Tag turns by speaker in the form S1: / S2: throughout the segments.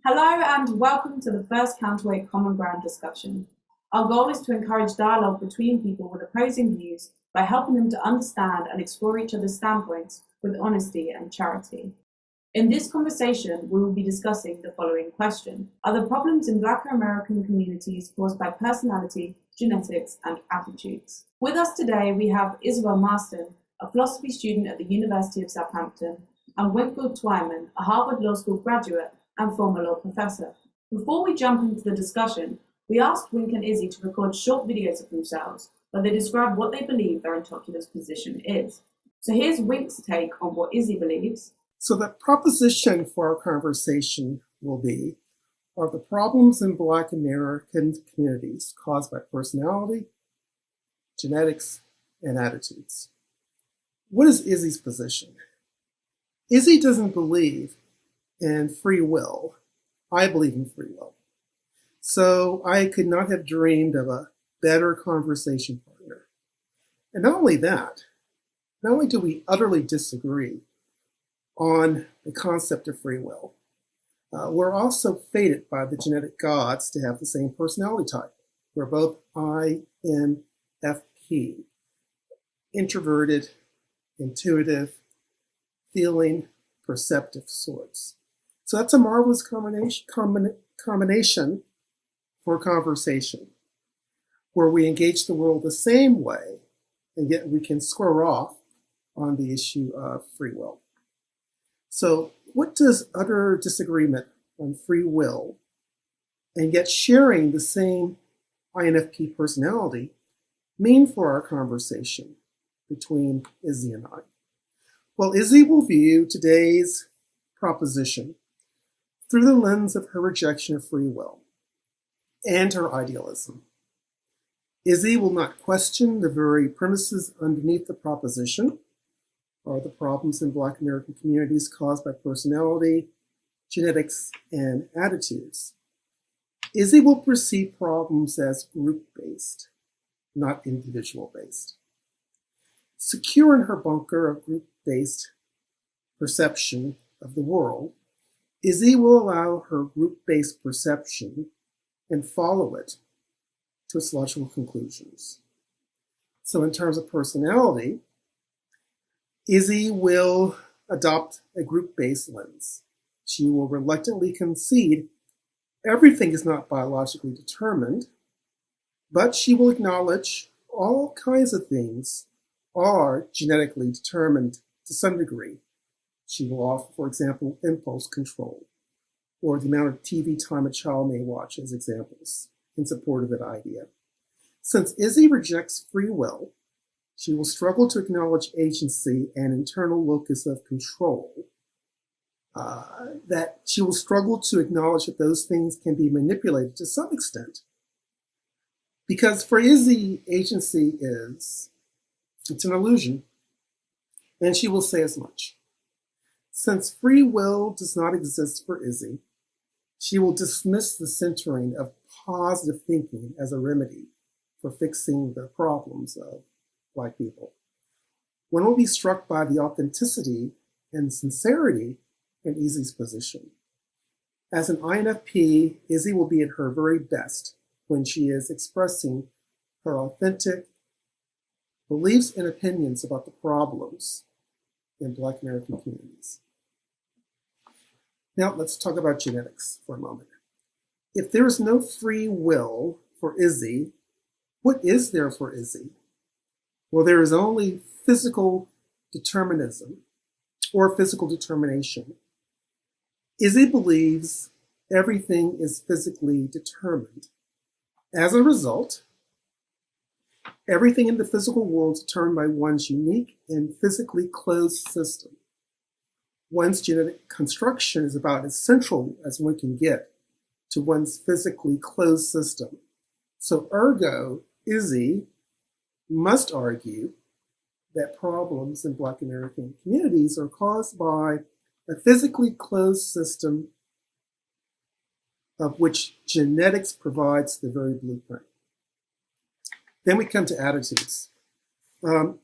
S1: Hello and welcome to the first Counterweight Common Ground discussion. Our goal is to encourage dialogue between people with opposing views by helping them to understand and explore each other's standpoints with honesty and charity. In this conversation, we will be discussing the following question. Are the problems in Black American communities caused by personality, genetics, and attitudes? With us today, we have Isabel Marston, a philosophy student at the University of Southampton, and Winfield Twyman, a Harvard Law School graduate and former law professor. Before we jump into the discussion, we asked Wink and Izzy to record short videos of themselves where they describe what they believe their Intoculus position is. So here's Wink's take on what Izzy believes.
S2: So the proposition for our conversation will be, are the problems in Black American communities caused by personality, genetics, and attitudes? What is Izzy's position? Izzy doesn't believe in free will. I believe in free will. So I could not have dreamed of a better conversation partner. And not only that, not only do we utterly disagree on the concept of free will, we're also fated by the genetic gods to have the same personality type. We're both INFP, introverted, intuitive, feeling, perceptive sorts. So that's a marvelous combination for conversation, where we engage the world the same way, and yet we can square off on the issue of free will. So what does utter disagreement on free will, and yet sharing the same INFP personality, mean for our conversation between Izzy and I? Well, Izzy will view today's proposition through the lens of her rejection of free will and her idealism. Izzy will not question the very premises underneath the proposition. Are the problems in Black American communities caused by personality, genetics, and attitudes? Izzy will perceive problems as group-based, not individual-based. Secure in her bunker of group-based perception of the world, Izzy will allow her group-based perception and follow it to its logical conclusions. So in terms of personality, Izzy will adopt a group-based lens. She will reluctantly concede everything is not biologically determined, but she will acknowledge all kinds of things are genetically determined to some degree. She will offer, for example, impulse control, or the amount of TV time a child may watch as examples in support of that idea. Since Izzy rejects free will, she will struggle to acknowledge agency and internal locus of control, that she will struggle to acknowledge that those things can be manipulated to some extent. Because for Izzy, agency it's an illusion, and she will say as much. Since free will does not exist for Izzy, she will dismiss the centering of positive thinking as a remedy for fixing the problems of Black people. One will be struck by the authenticity and sincerity in Izzy's position. As an INFP, Izzy will be at her very best when she is expressing her authentic beliefs and opinions about the problems in Black American communities. Now let's talk about genetics for a moment. If there is no free will for Izzy, what is there for Izzy? Well, there is only physical determinism or physical determination. Izzy believes everything is physically determined. As a result, everything in the physical world is determined by one's unique and physically closed system. One's genetic construction is about as central as one can get to one's physically closed system. So ergo, Izzy must argue that problems in Black American communities are caused by a physically closed system of which genetics provides the very blueprint. Then we come to attitudes.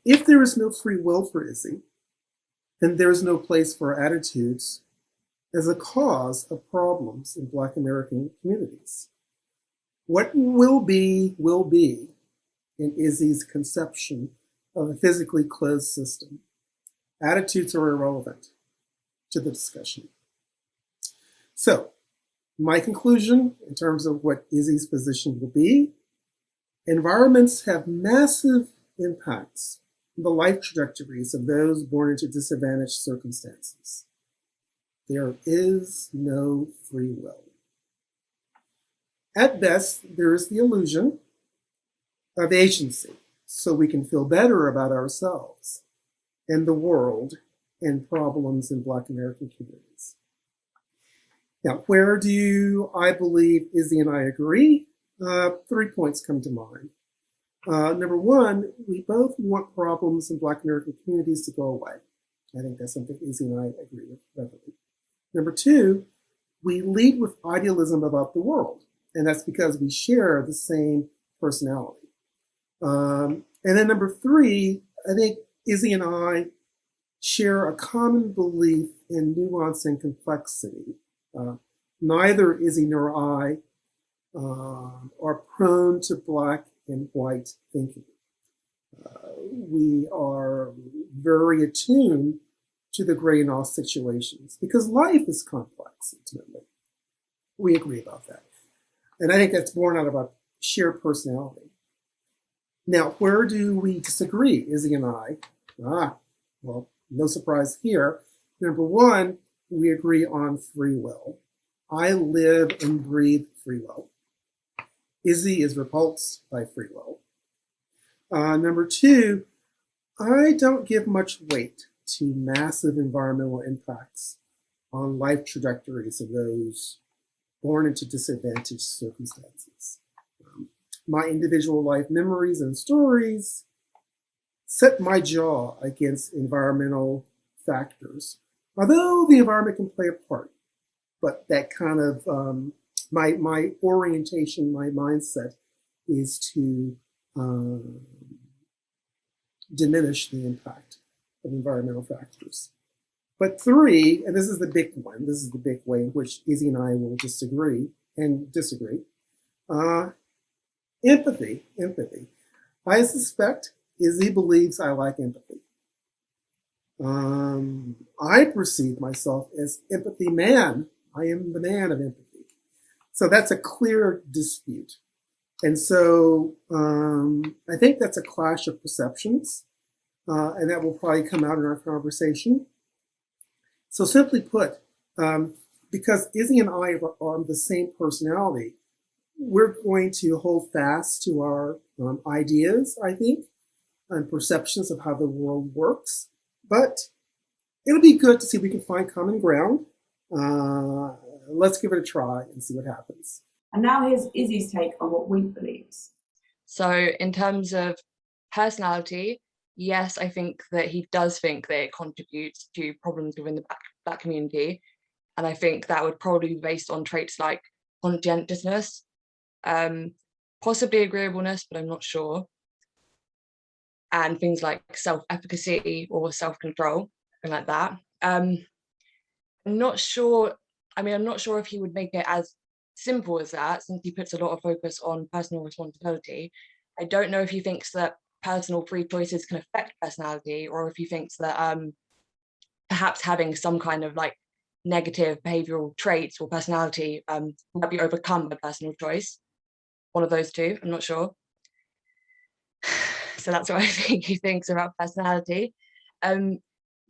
S2: If there is no free will for Izzy, then there is no place for attitudes as a cause of problems in Black American communities. What will be in Izzy's conception of a physically closed system. Attitudes are irrelevant to the discussion. So, my conclusion in terms of what Izzy's position will be, environments have massive impacts on the life trajectories of those born into disadvantaged circumstances. There is no free will. At best, there is the illusion of agency, so we can feel better about ourselves and the world and problems in Black American communities. Now, where do I believe Izzy and I agree? 3 points come to mind. Number one, we both want problems in Black American communities to go away. I think that's something Izzy and I agree with readily. Number two, we lead with idealism about the world, and that's because we share the same personality. And then number three, I think Izzy and I share a common belief in nuance and complexity. Neither Izzy nor I are prone to Black and white thinking. We are very attuned to the gray in all situations because life is complex, ultimately. We agree about that. And I think that's born out of our shared personality. Now, where do we disagree, Izzy and I? Well, no surprise here. Number one, we agree on free will. I live and breathe free will. Izzy is repulsed by free will. Number two, I don't give much weight to massive environmental impacts on life trajectories of those born into disadvantaged circumstances. My individual life memories and stories set my jaw against environmental factors, although the environment can play a part. But that kind of, my orientation, my mindset is to diminish the impact of environmental factors. But three, and this is the big one, this is the big way in which Izzy and I will disagree. Empathy. I suspect Izzy believes I lack empathy. I perceive myself as empathy man. I am the man of empathy. So that's a clear dispute. And so I think that's a clash of perceptions, and that will probably come out in our conversation. So simply put, because Izzy and I are the same personality, we're going to hold fast to our ideas, I think, and perceptions of how the world works. But it'll be good to see if we can find common ground. Let's give it a try and see what happens.
S1: And now here's Izzy's take on what we believes.
S3: So in terms of personality, yes, I think that he does think that it contributes to problems within the Black community. And I think that would probably be based on traits like conscientiousness, possibly agreeableness, but I'm not sure. And things like self-efficacy or self-control, something like that. I'm not sure if he would make it as simple as that, since he puts a lot of focus on personal responsibility. I don't know if he thinks that personal free choices can affect personality, or if he thinks that perhaps having some kind of like negative behavioral traits or personality might be overcome by personal choice. One of those two, I'm not sure. So that's what I think he thinks about personality.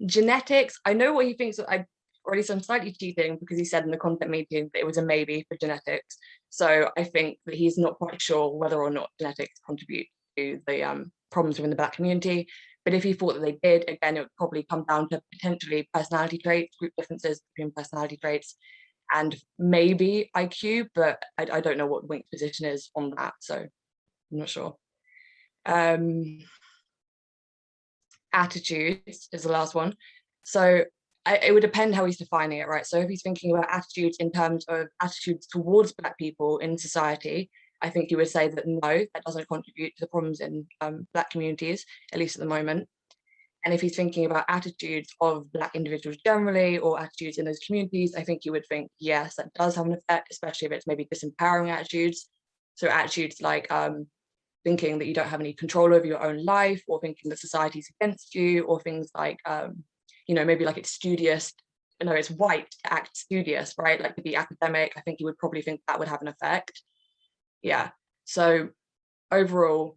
S3: Genetics, I know what he thinks, or at least I'm slightly cheating because he said in the content meeting that it was a maybe for genetics. So I think that he's not quite sure whether or not genetics contribute to the problems within the Black community. But if he thought that they did, again, it would probably come down to potentially personality traits, group differences between personality traits, and maybe IQ, but I don't know what Wink's position is on that, so I'm not sure. Attitudes is the last one. So it would depend how he's defining it, right? So if he's thinking about attitudes in terms of attitudes towards Black people in society, I think he would say that no, that doesn't contribute to the problems in Black communities, at least at the moment. And if he's thinking about attitudes of Black individuals generally, or attitudes in those communities, I think you would think, yes, that does have an effect, especially if it's maybe disempowering attitudes. So attitudes like thinking that you don't have any control over your own life, or thinking that society's against you, or things like, maybe like it's studious, it's white to act studious, right? Like to be academic, I think you would probably think that would have an effect. Yeah, so overall,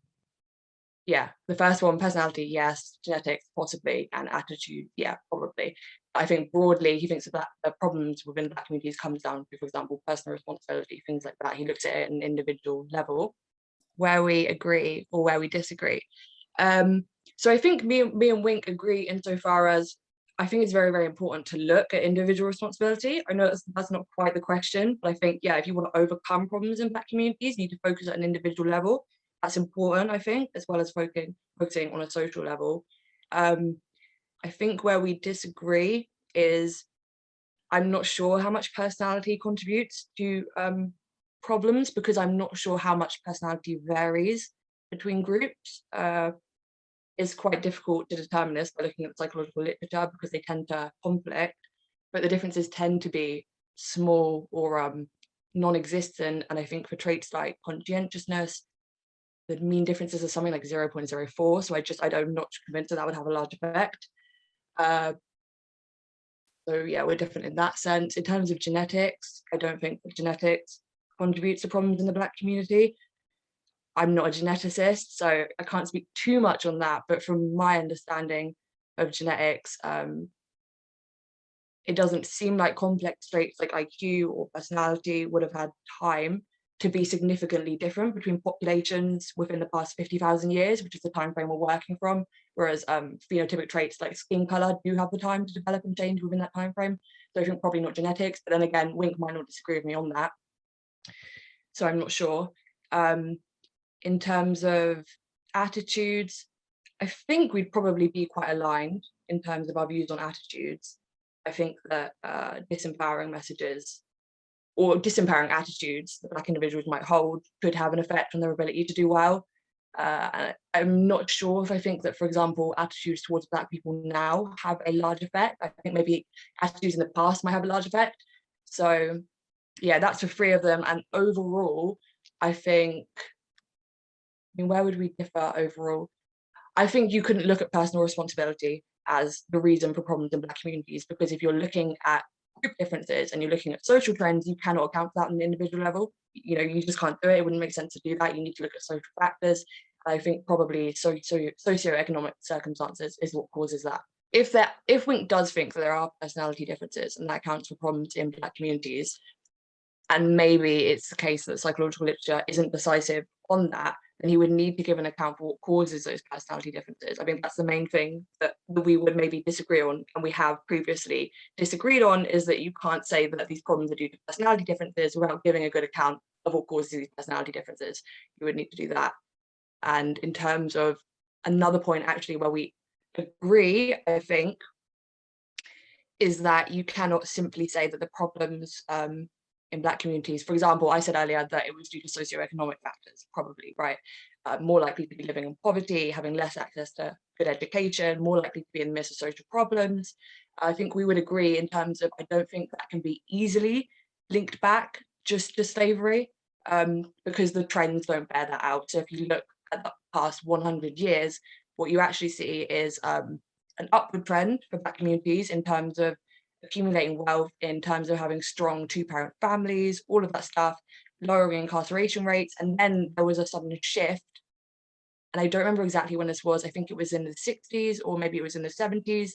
S3: yeah, the first one, personality, yes, genetics, possibly, and attitude, yeah, probably. I think broadly, he thinks that the problems within Black communities comes down to, for example, personal responsibility, things like that. He looks at it at an individual level, where we agree or where we disagree. So I think me and Wink agree insofar as I think it's very, very important to look at individual responsibility. I know that's not quite the question, but I think, yeah, if you want to overcome problems in Black communities, you need to focus at an individual level. That's important, I think, as well as focusing on a social level. I think where we disagree is I'm not sure how much personality contributes to problems, because I'm not sure how much personality varies between groups. It's quite difficult to determine this by looking at psychological literature, because they tend to conflict, but the differences tend to be small or non-existent. And I think for traits like conscientiousness, the mean differences are something like 0.04. So I'm not convinced that would have a large effect. So yeah, we're different in that sense. In terms of genetics, I don't think that genetics contributes to problems in the Black community. I'm not a geneticist, so I can't speak too much on that, but from my understanding of genetics, it doesn't seem like complex traits like IQ or personality would have had time to be significantly different between populations within the past 50,000 years, which is the time frame we're working from, whereas phenotypic traits like skin color do have the time to develop and change within that time frame. So I think probably not genetics, but then again, Wink might not disagree with me on that. So I'm not sure. In terms of attitudes, I think we'd probably be quite aligned in terms of our views on attitudes. I think that disempowering messages or disempowering attitudes that Black individuals might hold could have an effect on their ability to do well. I'm not sure if I think that, for example, attitudes towards Black people now have a large effect. I think maybe attitudes in the past might have a large effect. So yeah, that's for three of them. And overall, I think, where would we differ overall? I think you couldn't look at personal responsibility as the reason for problems in Black communities, because if you're looking at group differences and you're looking at social trends, you cannot account for that on an individual level. You just can't do it. It wouldn't make sense to do that. You need to look at social factors. I think probably socioeconomic circumstances is what causes that. If Wink does think that there are personality differences and that accounts for problems in Black communities, and maybe it's the case that psychological literature isn't decisive on that, then he would need to give an account for what causes those personality differences. I think that's the main thing that we would maybe disagree on, and we have previously disagreed on, is that you can't say that these problems are due to personality differences without giving a good account of what causes these personality differences. You would need to do that. And in terms of another point, actually, where we agree, I think, is that you cannot simply say that the problems in Black communities, for example, I said earlier that it was due to socioeconomic factors, probably, right? More likely to be living in poverty, having less access to good education, more likely to be in the midst of social problems. I think we would agree in terms of, I don't think that can be easily linked back just to slavery, because the trends don't bear that out. So if you look at the past 100 years, what you actually see is an upward trend for Black communities in terms of accumulating wealth, in terms of having strong two-parent families, all of that stuff, lowering incarceration rates. And then there was a sudden shift. And I don't remember exactly when this was. I think it was in the 60s or maybe it was in the 70s.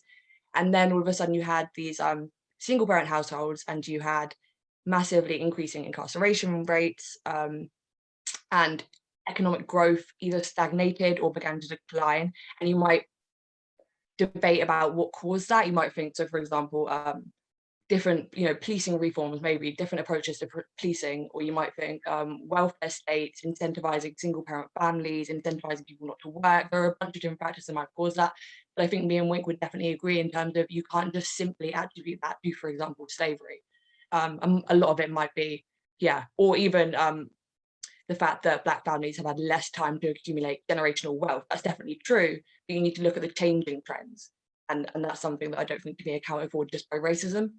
S3: And then all of a sudden you had these single parent households, and you had massively increasing incarceration rates, and economic growth either stagnated or began to decline. And you might debate about what caused that. You might think, so for example, different, policing reforms, maybe different approaches to policing, or you might think welfare states, incentivizing single parent families, incentivizing people not to work. There are a bunch of different factors that might cause that. But I think me and Wink would definitely agree in terms of you can't just simply attribute that to, for example, slavery. A lot of it might be, or even the fact that Black families have had less time to accumulate generational wealth. That's definitely true, but you need to look at the changing trends. And that's something that I don't think can be accounted for just by racism.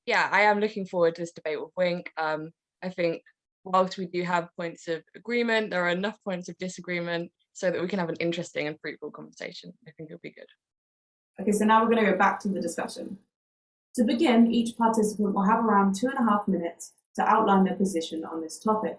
S3: Yeah, I am looking forward to this debate with Wink. I think whilst we do have points of agreement, there are enough points of disagreement so that we can have an interesting and fruitful conversation. I think it'll be good.
S1: Okay, so now we're going to go back to the discussion. To begin, each participant will have around 2.5 minutes to outline their position on this topic.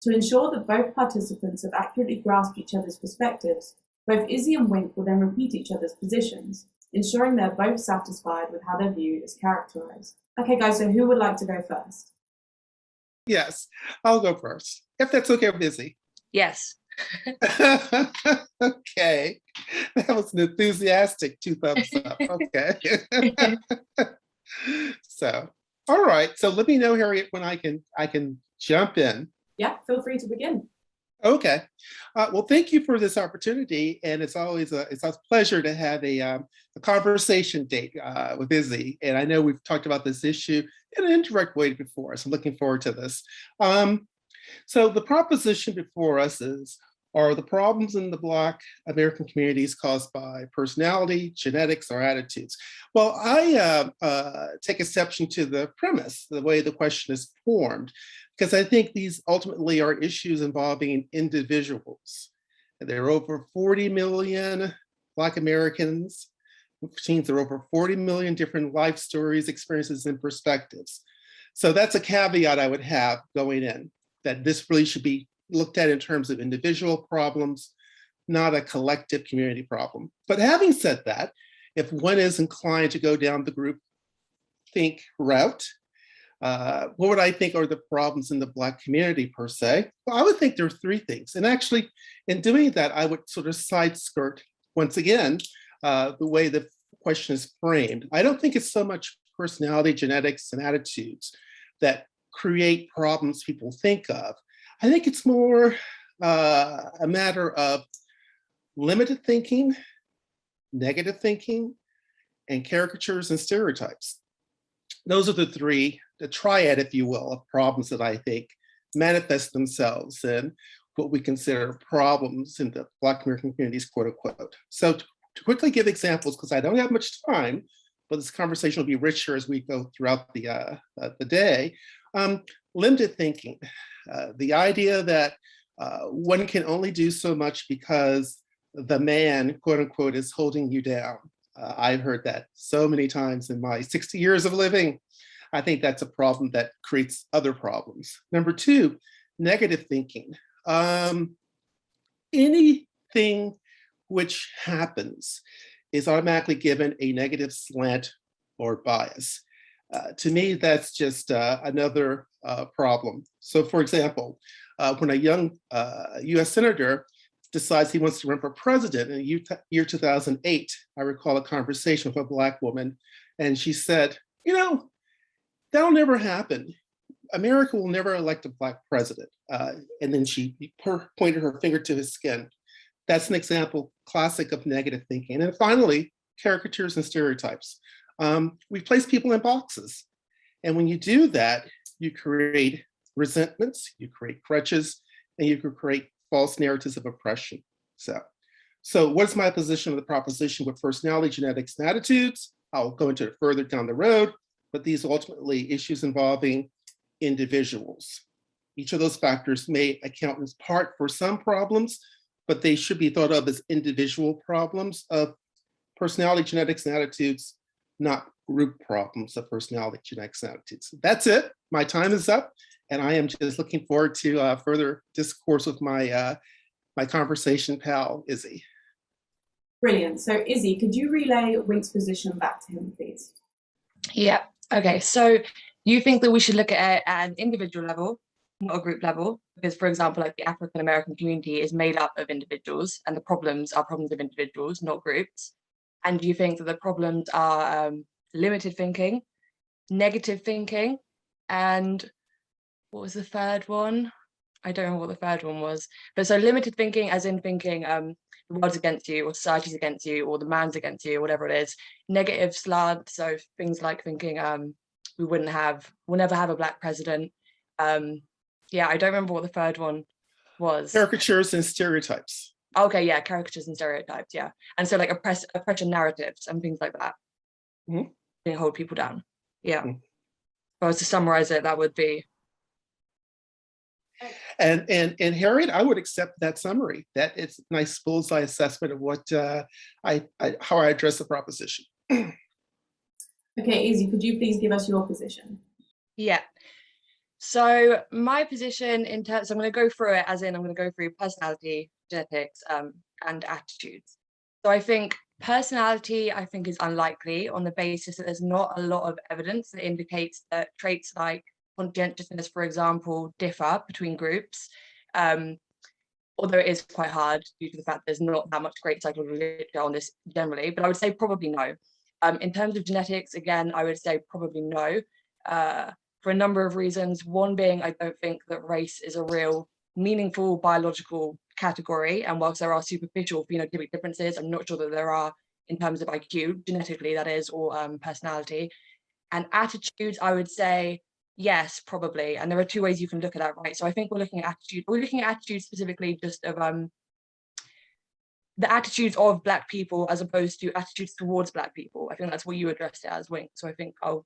S1: To ensure that both participants have accurately grasped each other's perspectives, both Izzy and Wink will then repeat each other's positions, ensuring they're both satisfied with how their view is characterized. Okay, guys, so who would like to go first?
S2: Yes, I'll go first, if that's okay with Izzy.
S3: Yes.
S2: Okay, that was an enthusiastic 2 thumbs up. Okay. So, all right. So let me know, Harriet, when I can jump in.
S1: Yeah, feel free to begin.
S2: Okay. Well, thank you for this opportunity, and it's always a pleasure to have a conversation date with Izzy. And I know we've talked about this issue in an indirect way before, so I'm looking forward to this. So the proposition before us are the problems in the Black American communities caused by personality, genetics, or attitudes? Well, I take exception to the premise, the way the question is formed, because I think these ultimately are issues involving individuals. There are over 40 million Black Americans, which means there are over 40 million different life stories, experiences, and perspectives. So that's a caveat I would have going in, that this really should be looked at in terms of individual problems, not a collective community problem. But having said that, if one is inclined to go down the groupthink route, what would I think are the problems in the Black community per se? Well, I would think there are 3 things. And actually, in doing that, I would sort of side skirt, once again, the way the question is framed. I don't think it's so much personality, genetics, and attitudes that create problems people think of. I think it's more a matter of limited thinking, negative thinking, and caricatures and stereotypes. Those are the 3, the triad, if you will, of problems that I think manifest themselves in what we consider problems in the Black American communities, quote unquote. So to quickly give examples, because I don't have much time, but this conversation will be richer as we go throughout the day. Limited thinking, the idea that one can only do so much because the man, quote unquote, is holding you down. I've heard that so many times in my 60 years of living. I think that's a problem that creates other problems. Number 2, negative thinking. Anything which happens is automatically given a negative slant or bias. To me, that's just another problem. So for example, when a young US Senator decides he wants to run for president in the year 2008, I recall a conversation with a Black woman, and she said, you know, that'll never happen. America will never elect a Black president. And then she pointed her finger to his skin. That's an example, classic of negative thinking. And finally, caricatures and stereotypes. We place people in boxes. And when you do that, you create resentments, you create crutches, and you can create false narratives of oppression. So what's my position of the proposition with personality, genetics, and attitudes? I'll go into it further down the road, but these are ultimately issues involving individuals. Each of those factors may account in part for some problems, but they should be thought of as individual problems of personality, genetics, and attitudes, not group problems of personality, genetics, and attitudes. That's it. My time is up, and I am just looking forward to further discourse with my my conversation pal, Izzy.
S1: Brilliant. So Izzy, could you relay Wink's position back to him, please?
S3: Yeah. Okay. So you think that we should look at it at an individual level, not a group level, because, for example, like the African American community is made up of individuals, and the problems are problems of individuals, not groups. And do you think that the problems are limited thinking, negative thinking, and what was the third one? I don't know what the third one was. But so limited thinking, as in thinking the world's against you, or society's against you, or the man's against you, or whatever it is. Negative slant, so things like thinking we'll never have a Black president. Yeah, I don't remember what the third one was.
S2: Caricatures and stereotypes.
S3: Okay, yeah, caricatures and stereotypes, yeah. And so like oppression narratives and things like that.
S2: Mm-hmm.
S3: They hold people down. Yeah.
S2: Mm-hmm.
S3: If I was to summarize it, that would be.
S2: And Harriet, I would accept that summary. That it's a nice bullseye assessment of what how I address the proposition.
S1: Okay, Izzy, could you please give us your position?
S3: Yeah. So my position in terms, I'm going to go through it as in I'm going to go through personality, genetics, and attitudes. So I think personality, I think, is unlikely on the basis that there's not a lot of evidence that indicates that traits like conscientiousness, for example, differ between groups. Although it is quite hard due to the fact there's not that much great psychological literature on this generally, but I would say probably no. In terms of genetics, again, I would say probably no, for a number of reasons. One being, I don't think that race is a real meaningful biological category. And whilst there are superficial phenotypic differences, I'm not sure that there are in terms of IQ, genetically that is, or personality. And attitudes, I would say, yes, probably. And there are two ways you can look at that, right? So I think we're looking at attitude. We're looking at attitudes specifically just of the attitudes of Black people as opposed to attitudes towards Black people. I think that's what you addressed it as, Wink. So I think I'll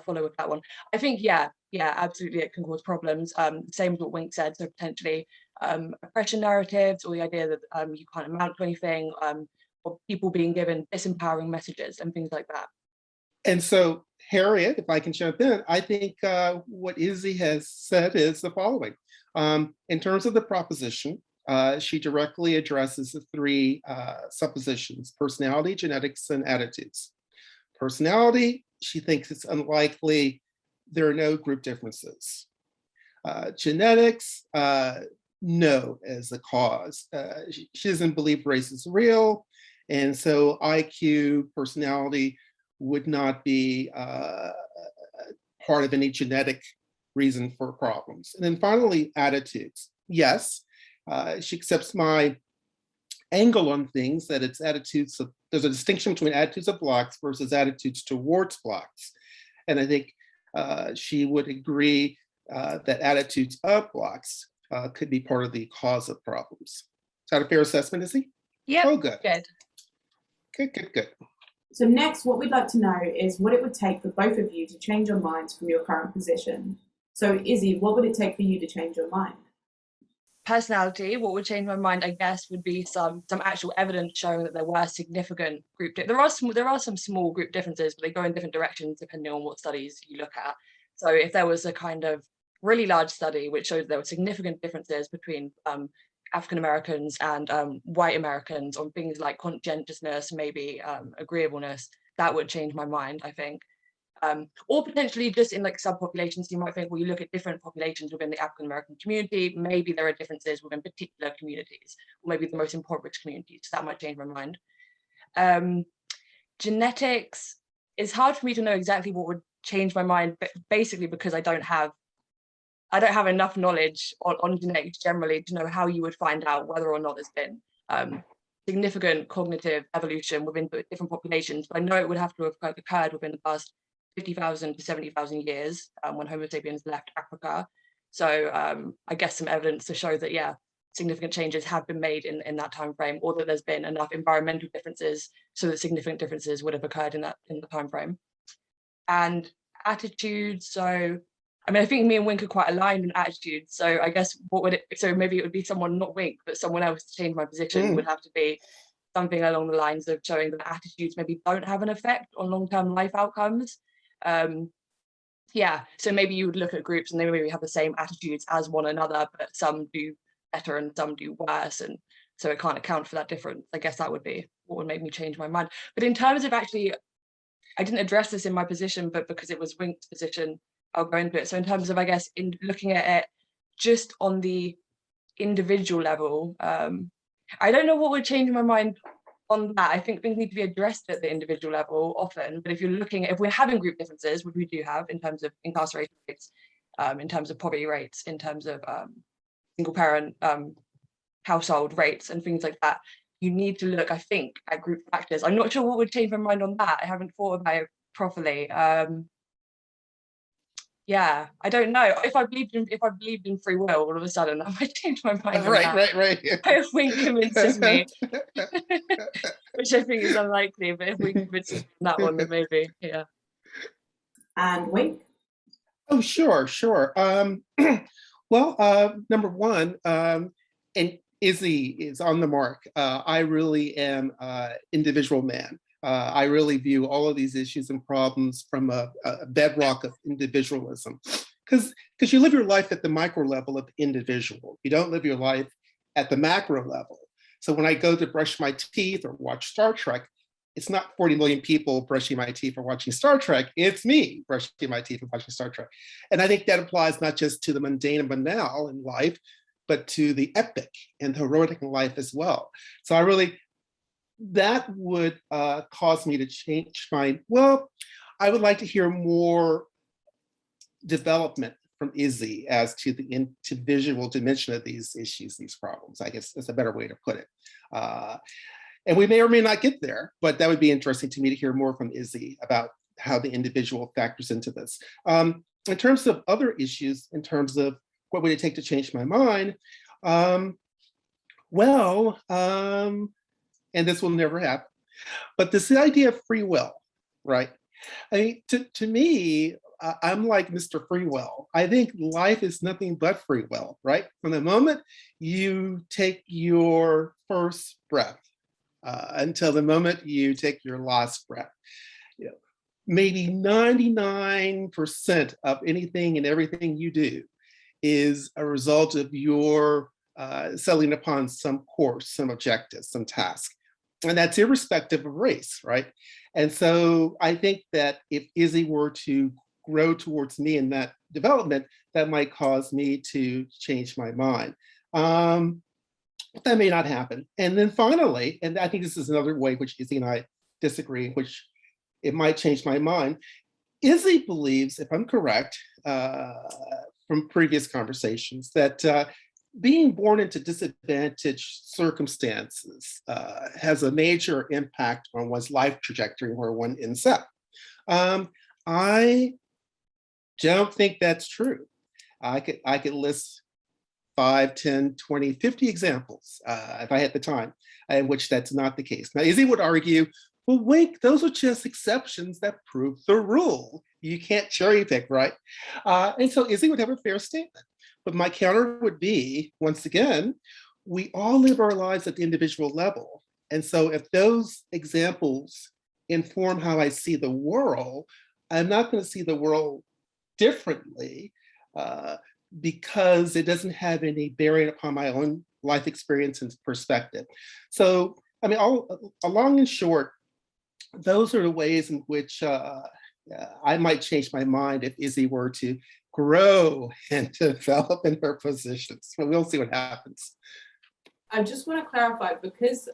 S3: follow with that one. I think, yeah, absolutely, it can cause problems. Same as what Wink said. So potentially oppression narratives, or the idea that you can't amount to anything, or people being given disempowering messages and things like that.
S2: And so, Harriet, if I can jump in, I think what Izzy has said is the following. In terms of the proposition, she directly addresses the three suppositions: personality, genetics, and attitudes. Personality, she thinks it's unlikely there are no group differences. Genetics, no, as a cause. She doesn't believe race is real, and so IQ, personality, would not be part of any genetic reason for problems. And then finally, attitudes. Yes, she accepts my angle on things, that it's attitudes of, there's a distinction between attitudes of Blacks versus attitudes towards Blacks. And I think she would agree that attitudes of Blacks could be part of the cause of problems. Is that a fair assessment, Izzy?
S3: Yeah.
S2: Oh, good. Good.
S1: So next, what we'd like to know is what it would take for both of you to change your minds from your current position. So Izzy, what would it take for you to change your mind?
S3: Personality, what would change my mind, I guess, would be some actual evidence showing that there were significant group. There are some small group differences, but they go in different directions depending on what studies you look at. So if there was a kind of really large study which showed there were significant differences between African Americans and white Americans on things like conscientiousness, maybe agreeableness, that would change my mind, I think. Or potentially just in like subpopulations, you might think, well, you look at different populations within the African American community, maybe there are differences within particular communities, or maybe the most impoverished communities, so that might change my mind. Genetics, it's hard for me to know exactly what would change my mind, but basically because I don't have enough knowledge on genetics generally to know how you would find out whether or not there's been significant cognitive evolution within different populations. But I know it would have to have occurred within the past 50,000 to 70,000 years when Homo sapiens left Africa. So I guess some evidence to show that, yeah, significant changes have been made in that time frame, or that there's been enough environmental differences so that significant differences would have occurred in the time frame. And attitudes, so I mean, I think me and Wink are quite aligned in attitudes. So I guess so maybe it would be someone, not Wink, but someone else to change my position would have to be something along the lines of showing that attitudes maybe don't have an effect on long-term life outcomes. So maybe you would look at groups and they maybe have the same attitudes as one another, but some do better and some do worse. And so it can't account for that difference. I guess that would be what would make me change my mind. But in terms of actually, I didn't address this in my position, but because it was Wink's position, I'll go into it. So in terms of, I guess, in looking at it just on the individual level, I don't know what would change my mind on that. I think things need to be addressed at the individual level often. But if we're having group differences, which we do have in terms of incarceration rates, in terms of poverty rates, in terms of single parent household rates and things like that, you need to look, I think, at group factors. I'm not sure what would change my mind on that. I haven't thought about it properly. Yeah, I don't know. If I believed in free will, all of a sudden I might change my mind on that.
S2: Right.
S3: If Wink convinces me, which I think is unlikely, but if Wink convinces me on that one, then maybe, yeah.
S1: And Wink?
S2: Oh, sure. Well, number one, and Izzy is on the mark. I really am an individual man. I really view all of these issues and problems from a bedrock of individualism. Because you live your life at the micro level of the individual. You don't live your life at the macro level. So when I go to brush my teeth or watch Star Trek, it's not 40 million people brushing my teeth or watching Star Trek. It's me brushing my teeth and watching Star Trek. And I think that applies not just to the mundane and banal in life, but to the epic and the heroic in life as well. So that would cause me to change I would like to hear more development from Izzy as to the individual dimension of these issues, these problems. I guess that's a better way to put it. And we may or may not get there, but that would be interesting to me to hear more from Izzy about how the individual factors into this. In terms of other issues, in terms of what would it take to change my mind, and this will never happen, but this idea of free will, right? I mean, to me, I'm like Mr. Free Will. I think life is nothing but free will, right? From the moment you take your first breath until the moment you take your last breath, you know, maybe 99% of anything and everything you do is a result of your settling upon some course, some objective, some task. And that's irrespective of race, right? And so I think that if Izzy were to grow towards me in that development, that might cause me to change my mind. That may not happen. And then finally, and I think this is another way which Izzy and I disagree, which it might change my mind. Izzy believes, if I'm correct, from previous conversations, that being born into disadvantaged circumstances has a major impact on one's life trajectory where one ends up. I don't think that's true. I could list 5, 10, 20, 50 examples if I had the time in which that's not the case. Now, Izzy would argue, well, wait, those are just exceptions that prove the rule. You can't cherry pick, right? And so Izzy would have a fair statement. But my counter would be, once again, we all live our lives at the individual level. And so if those examples inform how I see the world, I'm not going to see the world differently because it doesn't have any bearing upon my own life experience and perspective. So, I mean, long and short, those are the ways in which I might change my mind if Izzy were to grow and develop in her positions. But we'll see what happens.
S1: I just want to clarify, because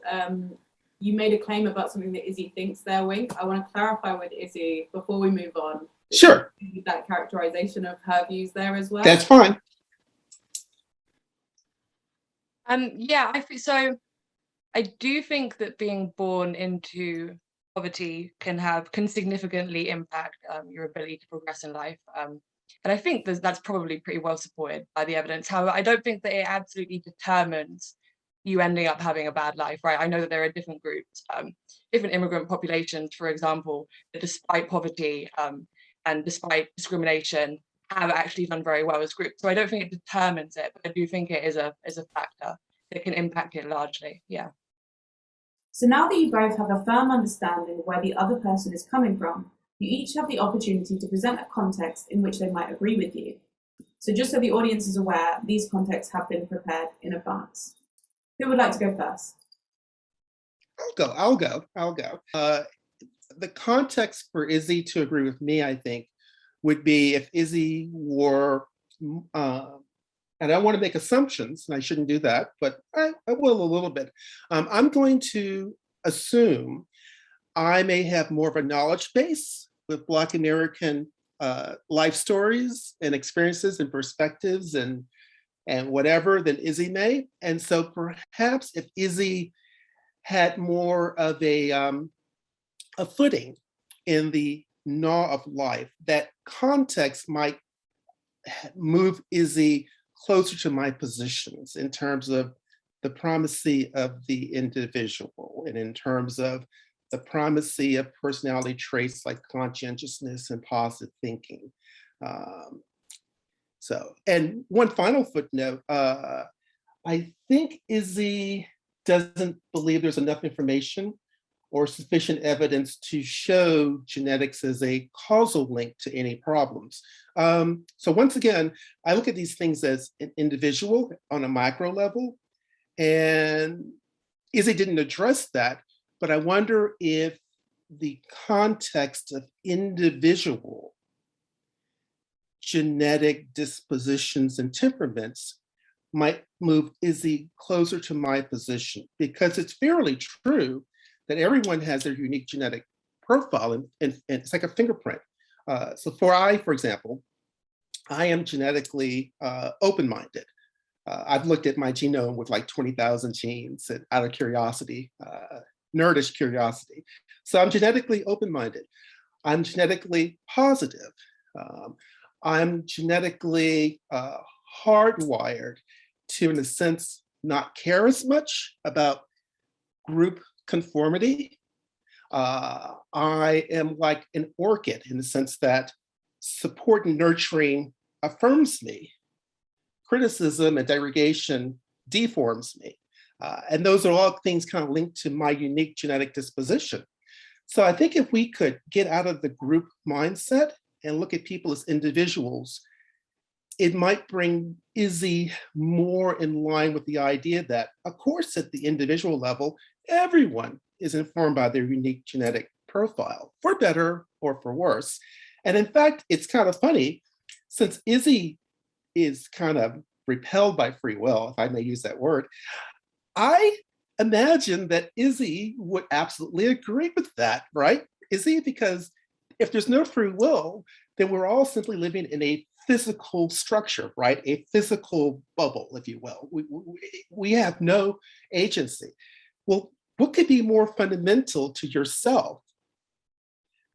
S1: you made a claim about something that Izzy thinks there, Wink. I want to clarify with Izzy before we move on.
S2: Sure.
S1: That characterization of her views there as well.
S2: That's fine.
S3: Yeah, I think so. I do think that being born into poverty can significantly impact your ability to progress in life. And I think that's probably pretty well supported by the evidence. However, I don't think that it absolutely determines you ending up having a bad life, right? I know that there are different groups, different immigrant populations, for example, that despite poverty and despite discrimination, have actually done very well as groups. So I don't think it determines it, but I do think it is a factor that can impact it largely. Yeah.
S1: So now that you both have a firm understanding of where the other person is coming from, you each have the opportunity to present a context in which they might agree with you. So just so the audience is aware, these contexts have been prepared in advance. Who would like to go first?
S2: I'll go. The context for Izzy to agree with me, I think, would be if Izzy were, and I don't want to make assumptions, and I shouldn't do that, but I will a little bit. I'm going to assume I may have more of a knowledge base with Black American life stories and experiences and perspectives and whatever than Izzy may. And so perhaps if Izzy had more of a footing in the gnaw of life, that context might move Izzy closer to my positions in terms of the primacy of the individual and in terms of the primacy of personality traits like conscientiousness and positive thinking. And one final footnote, I think Izzy doesn't believe there's enough information or sufficient evidence to show genetics as a causal link to any problems. So once again, I look at these things as an individual on a micro level, and Izzy didn't address that, but I wonder if the context of individual genetic dispositions and temperaments might move Izzy closer to my position, because it's fairly true that everyone has their unique genetic profile, and it's like a fingerprint. For example, I am genetically open-minded. I've looked at my genome with like 20,000 genes out of curiosity, nerdish curiosity. So I'm genetically open-minded. I'm genetically positive. I'm genetically hardwired to, in a sense, not care as much about group conformity. I am like an orchid in the sense that support and nurturing affirms me. Criticism and derogation deforms me. And those are all things kind of linked to my unique genetic disposition. So I think if we could get out of the group mindset and look at people as individuals, it might bring Izzy more in line with the idea that, of course, at the individual level, everyone is informed by their unique genetic profile, for better or for worse. And in fact, it's kind of funny, since Izzy is kind of repelled by free will, if I may use that word, I imagine that Izzy would absolutely agree with that, right? Izzy, because if there's no free will, then we're all simply living in a physical structure, right? A physical bubble, if you will. We have no agency. Well, what could be more fundamental to yourself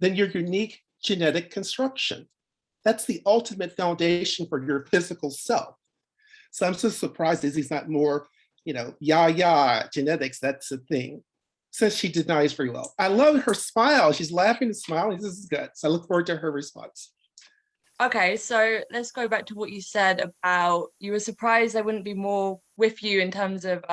S2: than your unique genetic construction? That's the ultimate foundation for your physical self. So I'm so surprised Izzy's not more, genetics, that's the thing, since she denies free will. I love her smile. She's laughing and smiling. This is good. So I look forward to her response.
S3: Okay, so let's go back to what you said about you were surprised I wouldn't be more with you in terms of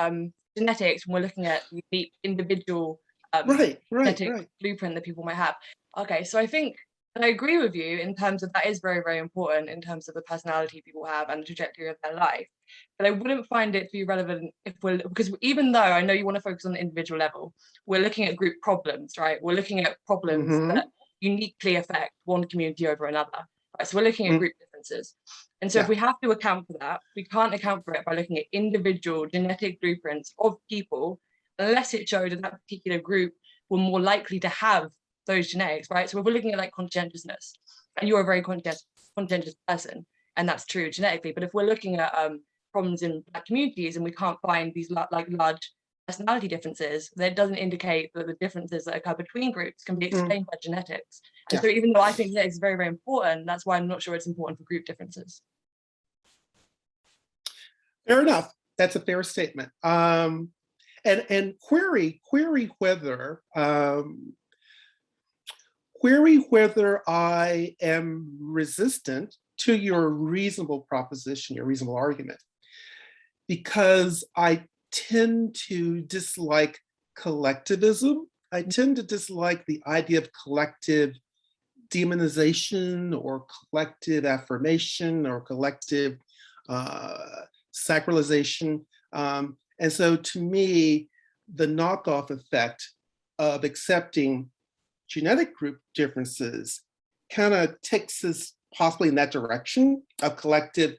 S3: genetics when we're looking at the individual genetic blueprint that people might have. Okay, so I think, and I agree with you in terms of that is very, very important in terms of the personality people have and the trajectory of their life. But I wouldn't find it to be relevant because even though I know you want to focus on the individual level, we're looking at group problems, right? We're looking at problems that uniquely affect one community over another. Right, so we're looking at group differences. And so if we have to account for that, we can't account for it by looking at individual genetic blueprints of people unless it showed that that particular group were more likely to have those genetics, right? So if we're looking at like conscientiousness, and you're a very conscientious person, and that's true genetically, but if we're looking at problems in Black communities and we can't find these large personality differences, that doesn't indicate that the differences that occur between groups can be explained by genetics. And so even though I think genetics is very, very important, that's why I'm not sure it's important for group differences.
S2: Fair enough. That's a fair statement. And query whether I am resistant to your reasonable proposition, your reasonable argument, because I tend to dislike collectivism. I tend to dislike the idea of collective demonization or collective affirmation or collective sacralization. And so to me, the knockoff effect of accepting genetic group differences kind of takes us possibly in that direction of collective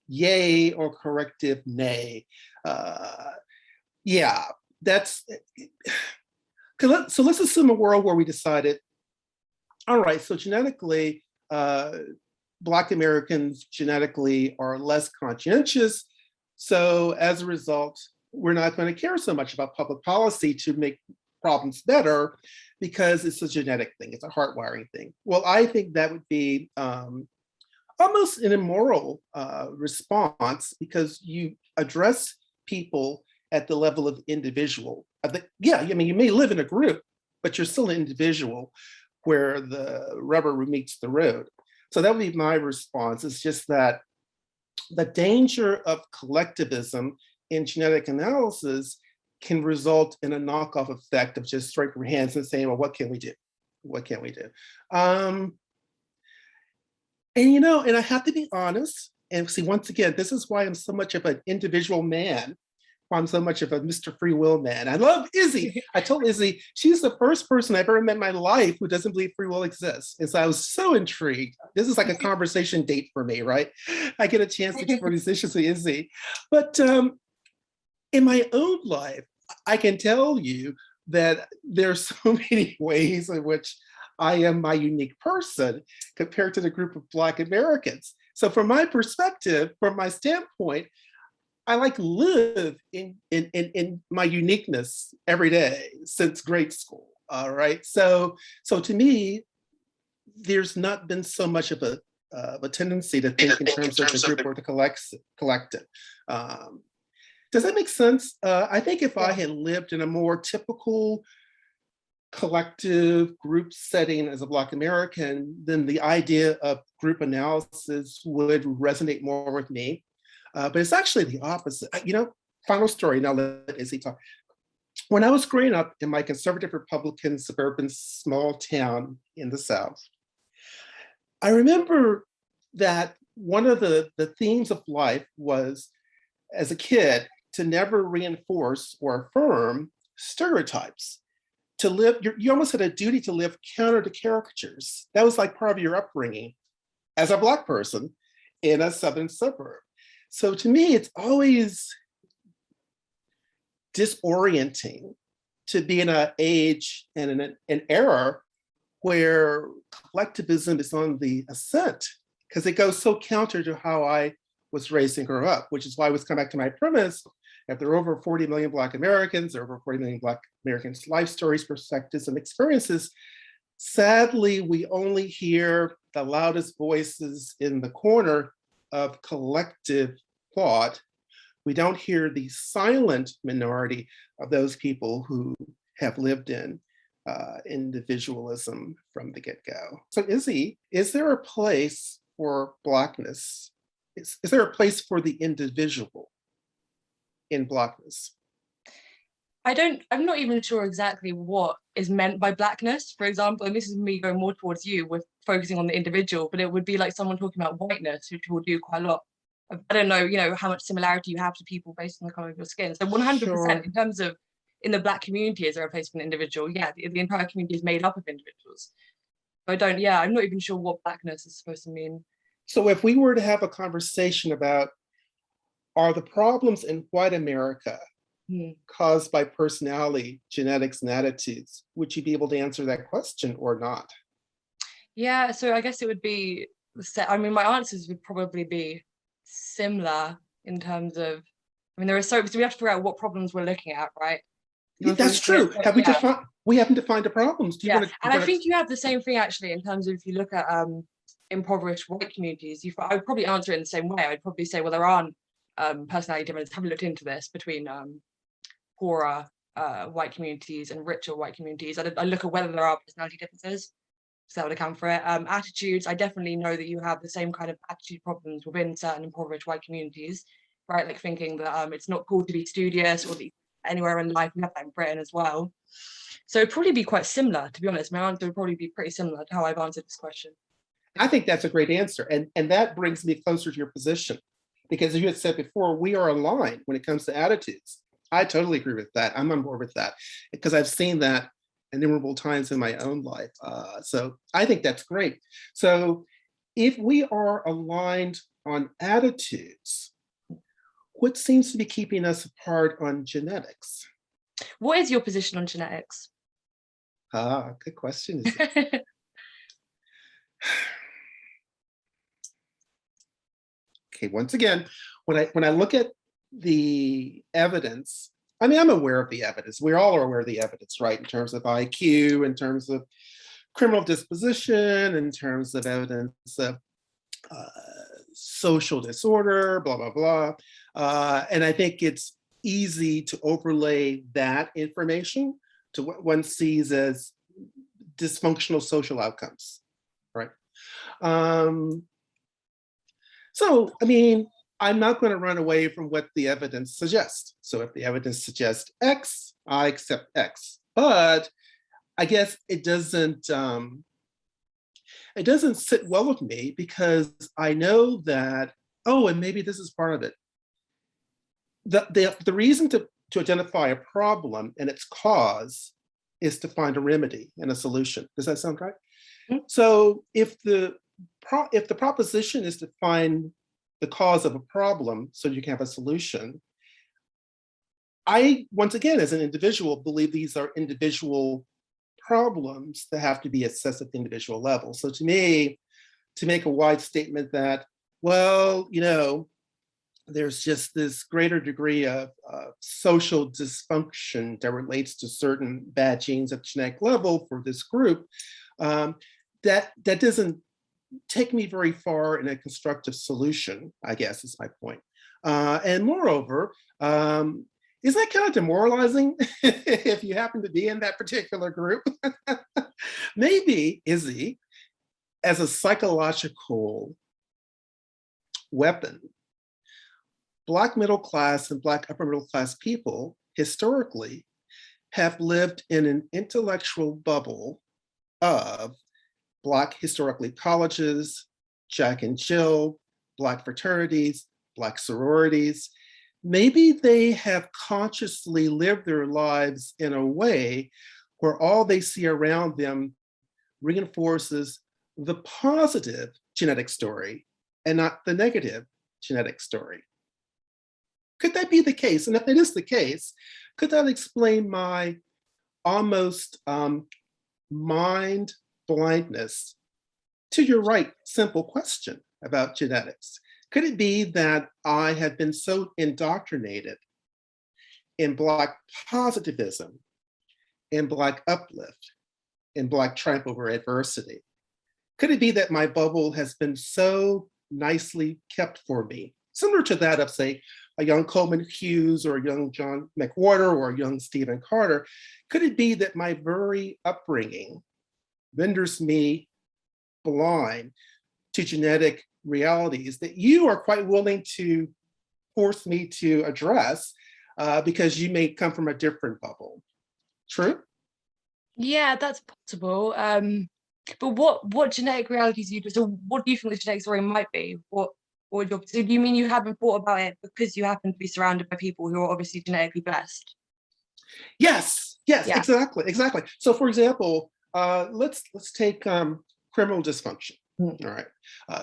S2: yay or corrective nay. So let's assume a world where we decided, all right, so genetically, Black Americans genetically are less conscientious. So as a result, we're not going to care so much about public policy to make problems better because it's a genetic thing, it's a heart wiring thing. Well, I think that would be a almost an immoral response, because you address people at the level of individual. Yeah, I mean, you may live in a group, but you're still an individual where the rubber meets the road. So that would be my response. It's just that the danger of collectivism in genetic analysis can result in a knockoff effect of just throwing your hands and saying, well, what can we do? What can we do? And and I have to be honest, and see, once again, this is why I'm so much of an individual man, why I'm so much of a Mr. Free Will man. I love Izzy. I told Izzy, she's the first person I've ever met in my life who doesn't believe free will exists. And so I was so intrigued. This is like a conversation date for me, right? I get a chance to explore these issues with Izzy. But in my own life, I can tell you that there's so many ways in which I am my unique person compared to the group of Black Americans. So from my perspective, from my standpoint, I live in my uniqueness every day since grade school. All right. So to me, there's not been so much of a tendency to think in terms of the group or the collective. Does that make sense? I think if I had lived in a more typical collective group setting as a Black American, then the idea of group analysis would resonate more with me. But it's actually the opposite. Final story, now let Izzy talk. When I was growing up in my conservative Republican suburban small town in the South, I remember that one of the themes of life was, as a kid, to never reinforce or affirm stereotypes. To live, you almost had a duty to live counter to caricatures. That was like part of your upbringing as a Black person in a Southern suburb. So to me, it's always disorienting to be in an age and an era where collectivism is on the ascent, because it goes so counter to how I was raised and grew up, which is why I was coming back to my premise. If there are over 40 million Black Americans, there are over 40 million Black Americans' life stories, perspectives, and experiences, sadly, we only hear the loudest voices in the corner of collective thought. We don't hear the silent minority of those people who have lived in individualism from the get-go. So Izzy, is there a place for Blackness? Is there a place for the individual in Blackness?
S3: I'm not even sure exactly what is meant by Blackness, for example, and this is me going more towards you with focusing on the individual, but it would be like someone talking about whiteness, which will do quite a lot. I don't know, how much similarity you have to people based on the color of your skin. So 100%
S2: Sure.
S3: in terms of in the Black community, is there a place for an individual? Yeah, the entire community is made up of individuals. I'm not even sure what Blackness is supposed to mean.
S2: So if we were to have a conversation about, are the problems in white America caused by personality, genetics, and attitudes, would you be able to answer that question or not?
S3: Yeah, so I guess it would be, my answers would probably be similar in terms of, so we have to figure out what problems we're looking at, right?
S2: That's true. We haven't defined the problems.
S3: I think you have the same thing actually in terms of, if you look at impoverished white communities, I would probably answer it in the same way. I'd probably say, well, there aren't personality differences. Haven't looked into this between poorer white communities and richer white communities. I look at whether there are personality differences, so that would account for it. Attitudes, I definitely know that you have the same kind of attitude problems within certain impoverished white communities, right? Like thinking that it's not cool to be studious, or that anywhere in life. We have that in Britain as well. So it'd probably be quite similar, to be honest. My answer would probably be pretty similar to how I've answered this question.
S2: I think that's a great answer. And that brings me closer to your position, because as you had said before, we are aligned when it comes to attitudes. I totally agree with that. I'm on board with that, because I've seen that innumerable times in my own life. So I think that's great. So if we are aligned on attitudes, what seems to be keeping us apart on genetics?
S3: What is your position on genetics?
S2: Good question. Okay, once again, when I look at the evidence, I'm aware of the evidence. We all are aware of the evidence, right? In terms of IQ, in terms of criminal disposition, in terms of evidence of social disorder, blah, blah, blah. And I think it's easy to overlay that information to what one sees as dysfunctional social outcomes, right? So, I mean, I'm not going to run away from what the evidence suggests. So if the evidence suggests X, I accept X. But I guess it doesn't sit well with me because I know that, oh, and maybe this is part of it. The reason to identify a problem and its cause is to find a remedy and a solution. Does that sound right? Mm-hmm. So if the proposition is to find the cause of a problem so you can have a solution, I, once again, as an individual, believe these are individual problems that have to be assessed at the individual level. So to me, to make a wide statement that, well, you know, there's just this greater degree of social dysfunction that relates to certain bad genes at the genetic level for this group, that doesn't take me very far in a constructive solution, I guess is my point. And moreover, isn't that kind of demoralizing if you happen to be in that particular group? Maybe, Izzy, as a psychological weapon, Black middle class and Black upper middle class people historically have lived in an intellectual bubble of Black historically colleges, Jack and Jill, Black fraternities, Black sororities. Maybe they have consciously lived their lives in a way where all they see around them reinforces the positive genetic story and not the negative genetic story. Could that be the case? And if it is the case, could that explain my almost mind blindness to your right simple question about genetics? Could it be that I have been so indoctrinated in Black positivism, in Black uplift, in Black triumph over adversity? Could it be that my bubble has been so nicely kept for me, similar to that of, say, a young Coleman Hughes or a young John McWhorter or a young Stephen Carter? Could it be that my very upbringing renders me blind to genetic realities that you are quite willing to force me to address because you may come from a different bubble? True?
S3: Yeah, that's possible. But what genetic realities you do? So what do you think the genetic story might be? So do you mean you haven't thought about it because you happen to be surrounded by people who are obviously genetically blessed?
S2: Yes, yeah. exactly. So for example, let's take criminal dysfunction. All right.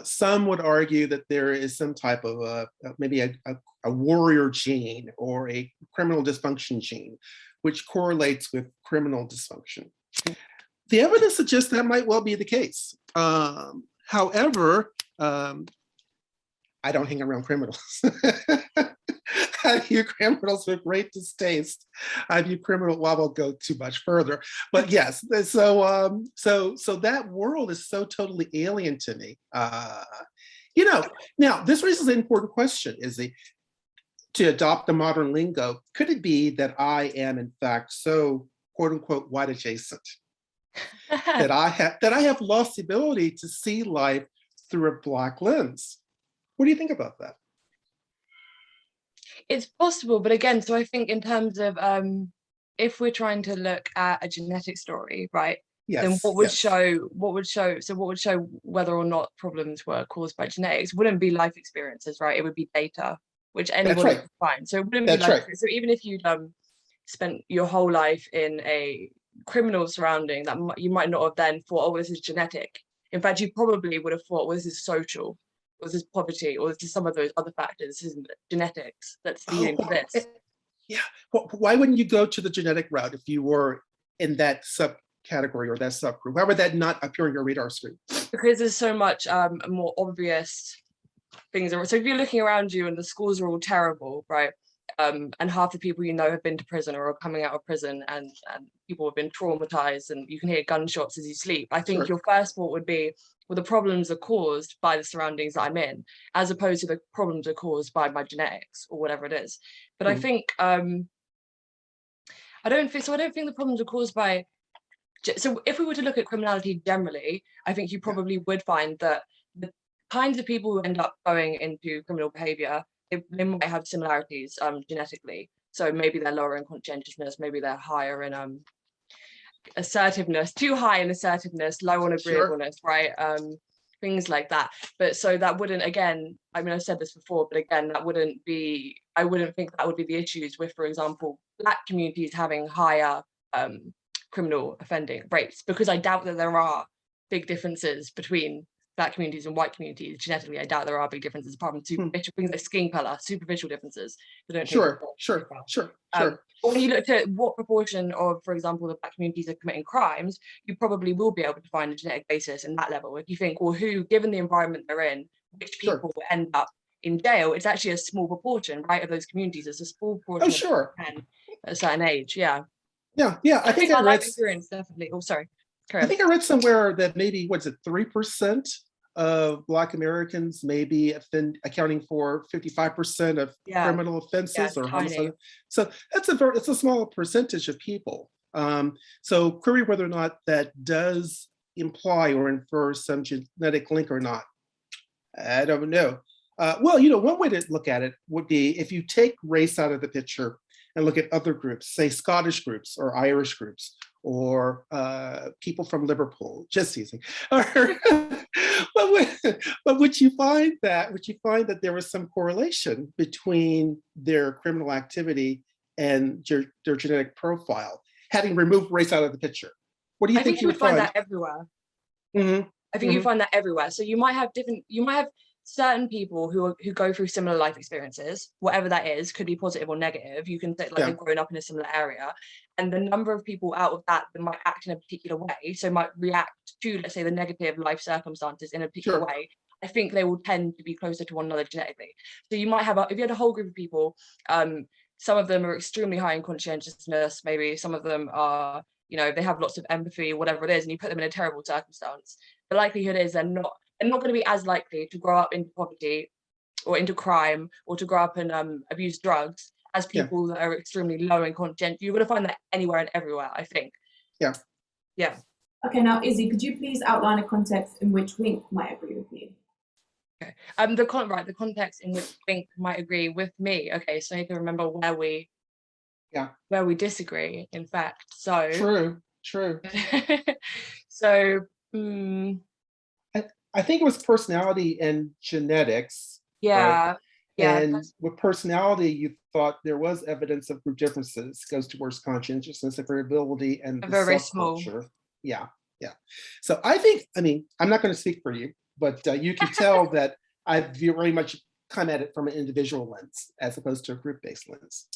S2: Some would argue that there is some type of maybe a warrior gene or a criminal dysfunction gene, which correlates with criminal dysfunction. The evidence suggests that might well be the case. However, I don't hang around criminals. I view criminals with great distaste. I view criminal, well, I won't go too much further, but yes. So that world is so totally alien to me. Now this raises an important question, Izzy. To adopt the modern lingo, could it be that I am in fact so quote unquote white adjacent that I have lost the ability to see life through a Black lens? What do you think about that?
S3: It's possible, but again, so I think in terms of if we're trying to look at a genetic story, right?
S2: Yes,
S3: then what would show whether or not problems were caused by genetics wouldn't be life experiences, right? It would be data, which anybody could find. So it wouldn't be life. So even if you'd spent your whole life in a criminal surrounding, that you might not have then thought, oh, this is genetic. In fact, you probably would have thought, well, this is social, or this is poverty, or this is some of those other factors. This is genetics that's leading to this.
S2: Yeah. Well, why wouldn't you go to the genetic route if you were in that subcategory or that subgroup? Why would that not appear on your radar screen?
S3: Because there's so much more obvious things. So if you're looking around you and the schools are all terrible, right? and half the people you know have been to prison or are coming out of prison, and people have been traumatized, and you can hear gunshots as you sleep. I think your first thought would be, well, the problems are caused by the surroundings that I'm in, as opposed to the problems are caused by my genetics or whatever it is. But I think I don't think the problems are caused by. So if we were to look at criminality generally, I think you probably would find that the kinds of people who end up going into criminal behavior, they might have similarities genetically. So maybe they're lower in conscientiousness, maybe they're higher in assertiveness, too high in assertiveness, low on agreeableness, right? Things like that. But so that wouldn't, again, I mean, I've said this before, but again, I wouldn't think that would be the issues with, for example, Black communities having higher criminal offending rates, because I doubt that there are big differences between Black communities and white communities. Genetically, I doubt there are big differences, apart from superficial things like skin color, superficial differences.
S2: Sure.
S3: But when you look at what proportion of, for example, the Black communities are committing crimes, you probably will be able to find a genetic basis in that level. If you think, well, who, given the environment they're in, which people end up in jail, it's actually a small proportion, right, of those communities. It's a small proportion of men at a certain age. Yeah. I think my life experience definitely. Oh, sorry.
S2: I think I read somewhere that maybe 3% of Black Americans maybe accounting for 55% of criminal offenses or homicide. So it's a small percentage of people. So query whether or not that does imply or infer some genetic link or not. I don't know. Well, one way to look at it would be if you take race out of the picture and look at other groups, say Scottish groups or Irish groups or people from Liverpool, just teasing. But would you find that there was some correlation between their criminal activity and their genetic profile, having removed race out of the picture? What do you think you would find
S3: that everywhere? I think you find that everywhere. So you might have certain people who go through similar life experiences, whatever that is, could be positive or negative. You can say they've grown up in a similar area, and the number of people out of that might act in a particular way, so might react to, let's say, the negative life circumstances in a particular way. I think they will tend to be closer to one another genetically. So you might have, if you had a whole group of people, some of them are extremely high in conscientiousness, maybe some of them are, they have lots of empathy, whatever it is, and you put them in a terrible circumstance, the likelihood is they're not going to be as likely to grow up into poverty or into crime or to grow up and abuse drugs as people that are extremely low in conscience. You're going to find that anywhere and everywhere, I think.
S2: Yeah.
S1: Okay, now Izzy, could you please outline a context in which Wink might agree with you?
S3: Okay. The context in which Wink might agree with me. Okay, so I need to remember where we disagree, in fact. So
S2: True.
S3: So
S2: I think it was personality and genetics.
S3: Right?
S2: And with personality, you thought there was evidence of group differences, goes towards conscientiousness, variability, and the
S3: very
S2: subculture.
S3: Small.
S2: Yeah. So I think, I'm not going to speak for you, but you can tell that I very much come at it from an individual lens as opposed to a group-based lens.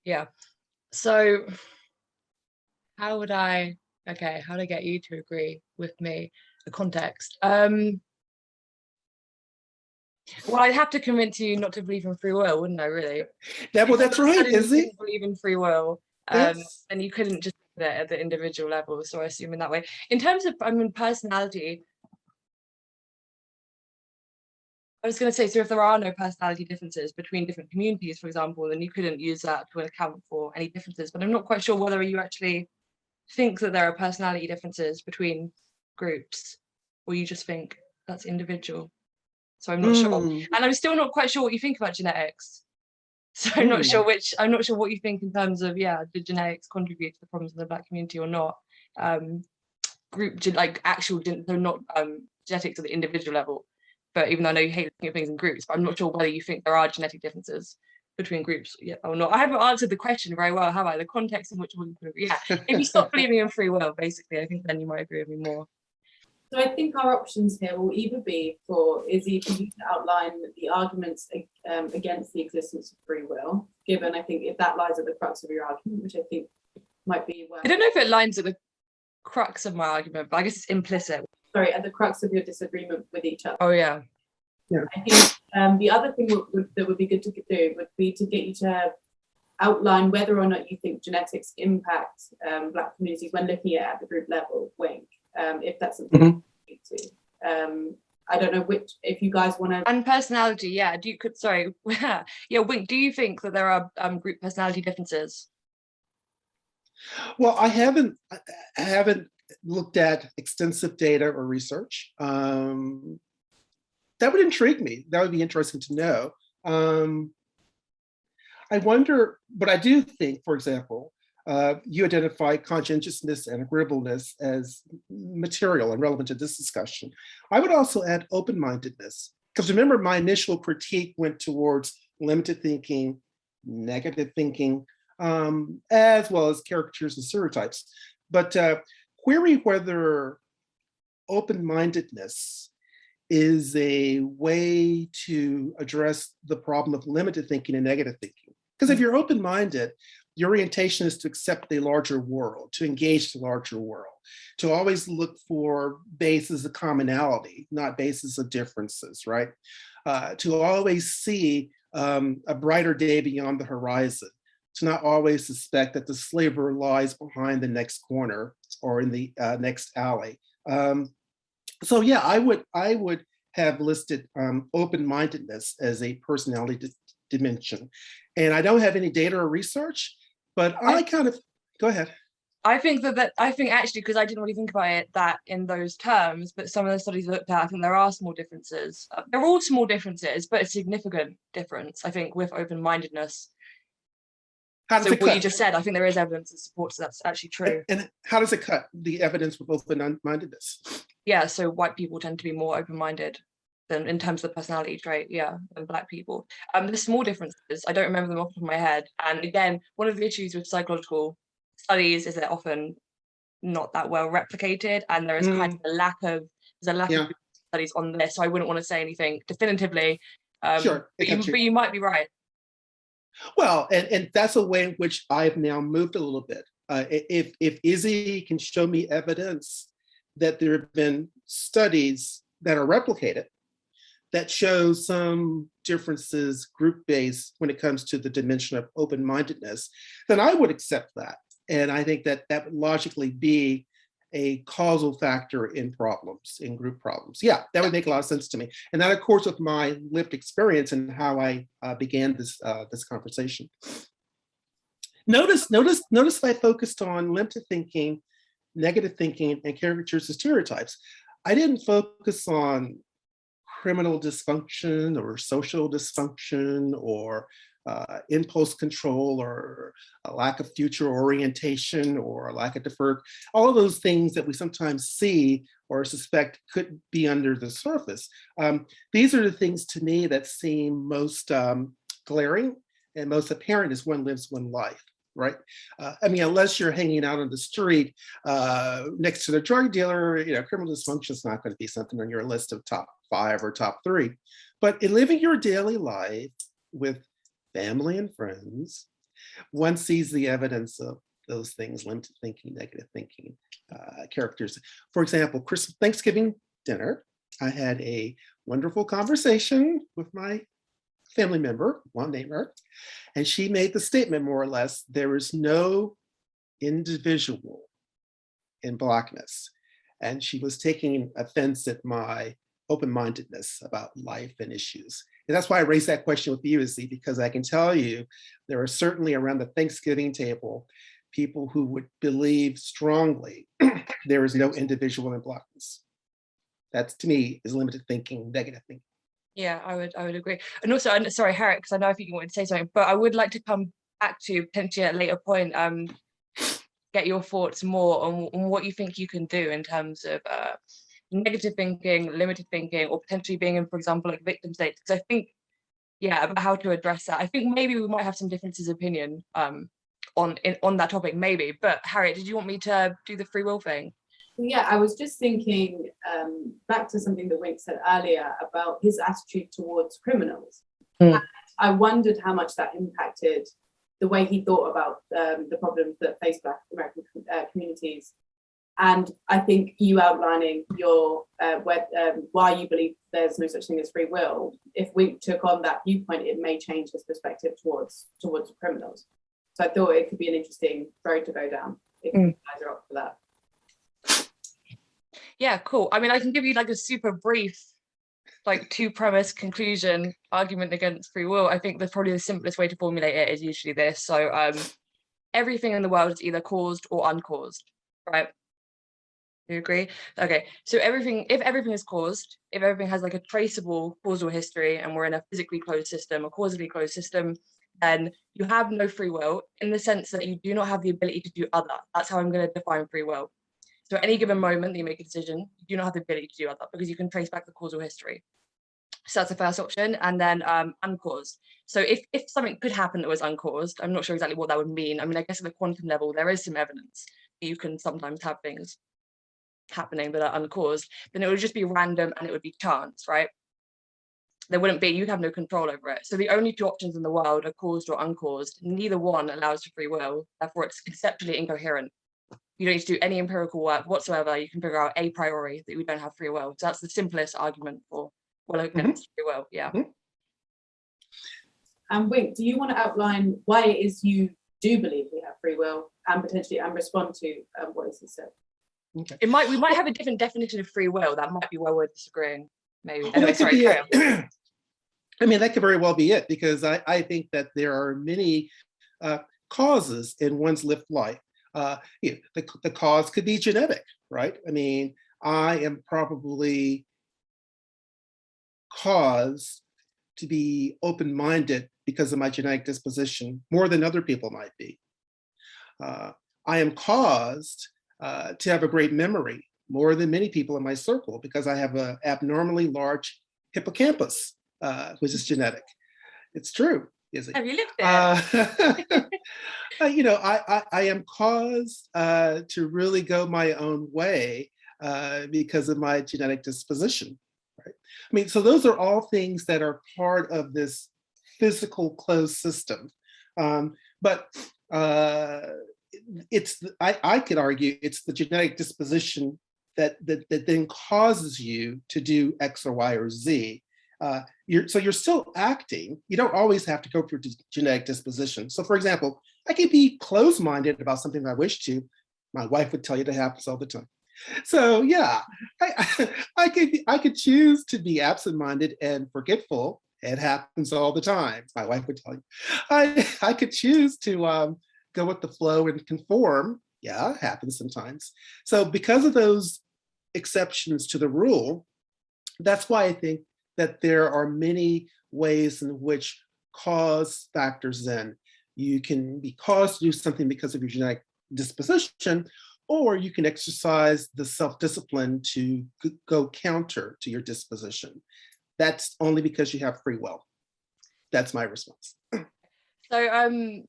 S3: Yeah. So how would I get you to agree with me? The context. Well, I'd have to convince you not to believe in free will, wouldn't I, really?
S2: That's right, Izzy.
S3: You believe in free will, and you couldn't just put it at the individual level, so I assume in that way. In terms of, personality, I was going to say, so if there are no personality differences between different communities, for example, then you couldn't use that to account for any differences, but I'm not quite sure whether you actually think that there are personality differences between groups, or you just think that's individual. So I'm not sure, and I'm still not quite sure what you think about genetics. So I'm not sure what you think in terms of did genetics contribute to the problems in the Black community or not? They're not genetics at the individual level. But even though I know you hate looking at things in groups, but I'm not sure whether you think there are genetic differences between groups or not. I haven't answered the question very well, have I? The context in which we could agree. If you stop believing in free will, basically, I think then you might agree with me more.
S1: So I think our options here will either be for Izzy for you to outline the arguments against the existence of free will, given I think if that lies at the crux of your argument, which I think might be
S3: I don't know if it lines at the crux of my argument, but I guess it's implicit.
S1: Sorry, at the crux of your disagreement with each other.
S3: Oh yeah.
S2: Yeah.
S1: I think the other thing that would be good to do would be to get you to outline whether or not you think genetics impact Black communities when looking at the group level, Wink, if that's something you speak to. I don't know if you guys want to.
S3: And personality, yeah. Yeah, Wink, do you think that there are group personality differences?
S4: Well, I haven't looked at extensive data or research. That would intrigue me. That would be interesting to know. I wonder, but I do think, for example, you identify conscientiousness and agreeableness as material and relevant to this discussion. I would also add open-mindedness, because remember, my initial critique went towards limited thinking, negative thinking, as well as caricatures and stereotypes. But query whether open-mindedness is a way to address the problem of limited thinking and negative thinking. Because if you're open-minded, your orientation is to accept the larger world, to engage the larger world, to always look for bases of commonality, not bases of differences, right? To always see a brighter day beyond the horizon, to not always suspect that the slaver lies behind the next corner or in the next alley. So yeah, I would have listed open-mindedness as a personality dimension. And I don't have any data or research, but I kind of, go ahead.
S3: I think actually, because I didn't really think about it that in those terms, but some of the studies looked at, I think there are small differences. They're all small differences, but a significant difference, I think, with open-mindedness. So what you just said, I think there is evidence that supports that's actually true.
S4: And how does it cut the evidence with open-mindedness?
S3: Yeah, so white people tend to be more open-minded than in terms of the personality trait, yeah, than Black people. The small differences, I don't remember them off the top of my head. And again, one of the issues with psychological studies is they're often not that well replicated, and there is kind of a lack of studies on this. So I wouldn't want to say anything definitively.
S4: Sure,
S3: but you might be right.
S4: Well, and that's a way in which I've now moved a little bit. If Izzy can show me evidence that there have been studies that are replicated that show some differences group-based when it comes to the dimension of open-mindedness, then I would accept that. And I think that that would logically be a causal factor in problems, in group problems. Yeah, that would make a lot of sense to me. And that, of course, with my lived experience and how I began this conversation. Notice I focused on limited thinking, negative thinking, and caricatures and stereotypes. I didn't focus on criminal dysfunction or social dysfunction or impulse control or a lack of future orientation or a lack of deferred, all of those things that we sometimes see or suspect could be under the surface. These are the things to me that seem most glaring and most apparent as one lives one life, right? I mean, unless you're hanging out on the street next to the drug dealer, criminal dysfunction is not going to be something on your list of top 5 or top 3. But in living your daily life with family and friends, one sees the evidence of those things: limited thinking, negative thinking, characters. For example, Thanksgiving dinner, I had a wonderful conversation with my family member, one name her, and she made the statement more or less, there is no individual in Blackness. And she was taking offense at my open-mindedness about life and issues. And that's why I raised that question with you, Izzy, because I can tell you there are certainly around the Thanksgiving table people who would believe strongly there is no individual in Blackness. That, to me, is limited thinking, negative thinking.
S3: Yeah, I would agree. And also, sorry, Harriet, because I know if you wanted to say something, but I would like to come back to potentially at a later point, get your thoughts more on what you think you can do in terms of negative thinking, limited thinking, or potentially being in, for example, like victim states. Because I think, about how to address that. I think maybe we might have some differences of opinion on that topic, maybe. But Harriet, did you want me to do the free will thing?
S1: Yeah, I was just thinking back to something that Wink said earlier about his attitude towards criminals. And I wondered how much that impacted the way he thought about the problems that face Black American communities. And I think you outlining your why you believe there's no such thing as free will, if we took on that viewpoint, it may change his perspective towards criminals. So I thought it could be an interesting road to go down if you guys are up for that.
S3: Yeah, cool. I mean, I can give you like a super brief, like 2-premise conclusion argument against free will. I think that's probably the simplest way to formulate it is usually this. So everything in the world is either caused or uncaused, right? You agree? Okay, so if everything is caused, if everything has like a traceable causal history and we're in a physically closed system, a causally closed system, then you have no free will in the sense that you do not have the ability to do other. That's how I'm going to define free will. So at any given moment that you make a decision, you do not have the ability to do other because you can trace back the causal history. So that's the first option. And then uncaused. So if something could happen that was uncaused, I'm not sure exactly what that would mean. I mean, I guess at the quantum level, there is some evidence that you can sometimes have things happening that are uncaused, then it would just be random and it would be chance, right? There wouldn't be, you'd have no control over it. So the only 2 options in the world are caused or uncaused. Neither one allows for free will, therefore it's conceptually incoherent. You don't need to do any empirical work whatsoever. You can figure out a priori that we don't have free will. So that's the simplest argument for against free will, yeah.
S1: And Wink, do you want to outline why it is you do believe we have free will and potentially respond to what Izzy said?
S4: Okay.
S3: We might have a different definition of free will. That might be where we're disagreeing, maybe.
S4: Well,
S3: Anyway, sorry, carry on.
S4: I mean, that could very well be it, because I think that there are many causes in one's lived life. The cause could be genetic, right? I mean, I am probably caused to be open-minded because of my genetic disposition more than other people might be. I am caused to have a great memory more than many people in my circle because I have an abnormally large hippocampus, which is genetic. It's true, Izzy.
S3: Have you lived there?
S4: I am caused to really go my own way because of my genetic disposition, right? I mean, so those are all things that are part of this physical closed system. But I could argue it's the genetic disposition that then causes you to do X or Y or Z. You're still acting. You don't always have to go through genetic disposition. So for example, I could be closed-minded about something I wish to. My wife would tell you that happens all the time. So yeah, I could choose to be absent-minded and forgetful. It happens all the time. My wife would tell you. I could choose to go with the flow and conform. Yeah, it happens sometimes. So because of those exceptions to the rule, that's why I think that there are many ways in which cause factors in. You can be caused to do something because of your genetic disposition, or you can exercise the self-discipline to go counter to your disposition. That's only because you have free will. That's my response.
S3: So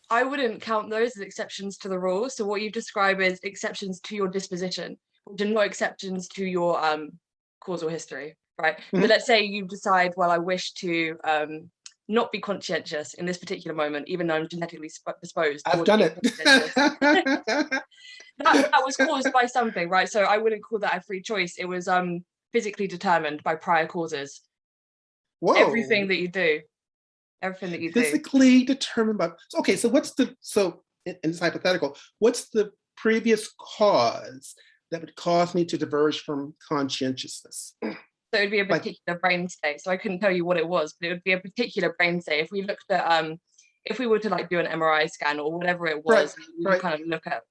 S3: I wouldn't count those as exceptions to the rule. So what you describe as exceptions to your disposition, which are not exceptions to your causal history, right?
S4: Mm-hmm.
S3: So let's say you decide, well, I wish to not be conscientious in this particular moment, even though I'm genetically disposed.
S4: I've done it.
S3: that was caused by something, right? So I wouldn't call that a free choice. It was physically determined by prior causes.
S4: Whoa.
S3: Everything that you do.
S4: Physically determined by, okay, so in this hypothetical, what's the previous cause that would cause me to diverge from conscientiousness?
S3: So it would be a particular brain state. So I couldn't tell you what it was, but it would be a particular brain state. If we looked at if we were to like do an MRI scan or whatever it was, we would kind of look at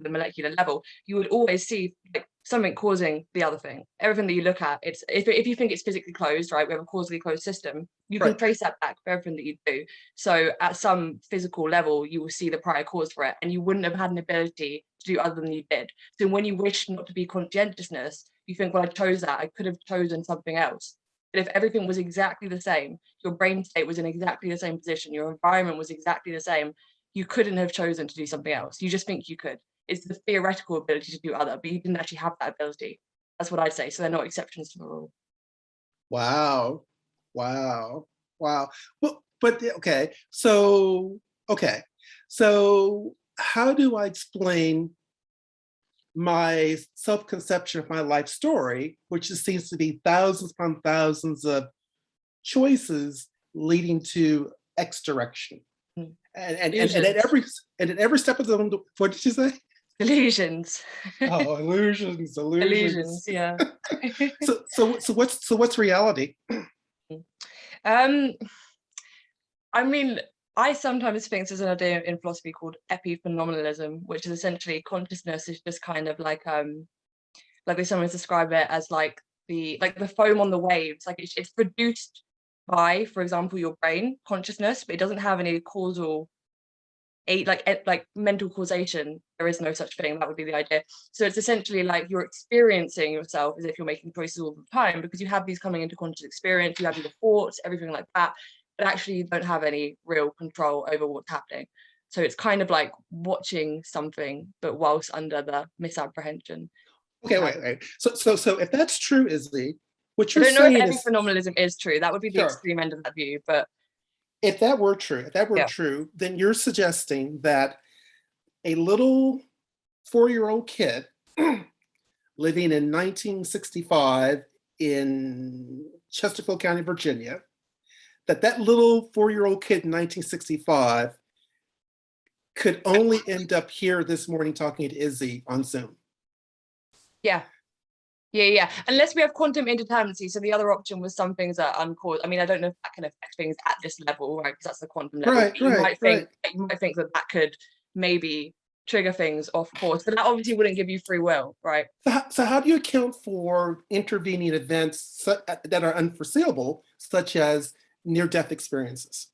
S3: the molecular level, you would always see like something causing the other thing. Everything that you look at, it's if you think it's physically closed, right? We have a causally closed system. You can trace that back for everything that you do. So at some physical level, you will see the prior cause for it, and you wouldn't have had an ability to do other than you did. So when you wish not to be conscientiousness, you think, well, I chose that. I could have chosen something else. But if everything was exactly the same, your brain state was in exactly the same position, your environment was exactly the same, you couldn't have chosen to do something else. You just think you could. It's the theoretical ability to do other, but you didn't actually have that ability. That's what I'd say. So they're not exceptions to the rule.
S4: Wow. But okay. So how do I explain my self-conception of my life story, which just seems to be thousands upon thousands of choices leading to X direction. And at every step of the, what did you say?
S3: Illusions.
S4: Oh, illusions.
S3: Illusions, yeah.
S4: So what's reality?
S3: I mean, I sometimes think there's an idea in philosophy called epiphenomenalism, which is essentially consciousness is just kind of like they sometimes describe it as like the foam on the waves. Like it's produced by, for example, your brain consciousness, but it doesn't have any causal like mental causation. There is no such thing. That would be the idea. So it's essentially like you're experiencing yourself as if you're making choices all the time, because you have these coming into conscious experience, you have your thoughts, everything like that, but actually you don't have any real control over what's happening. So it's kind of like watching something, but whilst under the misapprehension.
S4: Okay, wait. So if that's true, Izzy, what
S3: I
S4: you're
S3: don't know
S4: saying
S3: if
S4: is
S3: epiphenomenalism is true. That would be the
S4: Sure.
S3: extreme end of that view, but
S4: if that were true, then you're suggesting that a little 4-year-old kid living in 1965 in Chesterfield County, Virginia, that little 4-year-old kid in 1965 could only end up here this morning talking to Izzy on Zoom.
S3: yeah. Unless we have quantum indeterminacy. So the other option was some things are uncaused. I mean, I don't know if that can affect things at this level, right? Because that's the quantum level.
S4: Right.
S3: You might think that could maybe trigger things off course, but that obviously wouldn't give you free will, right?
S4: So how do you account for intervening events that are unforeseeable, such as near-death experiences?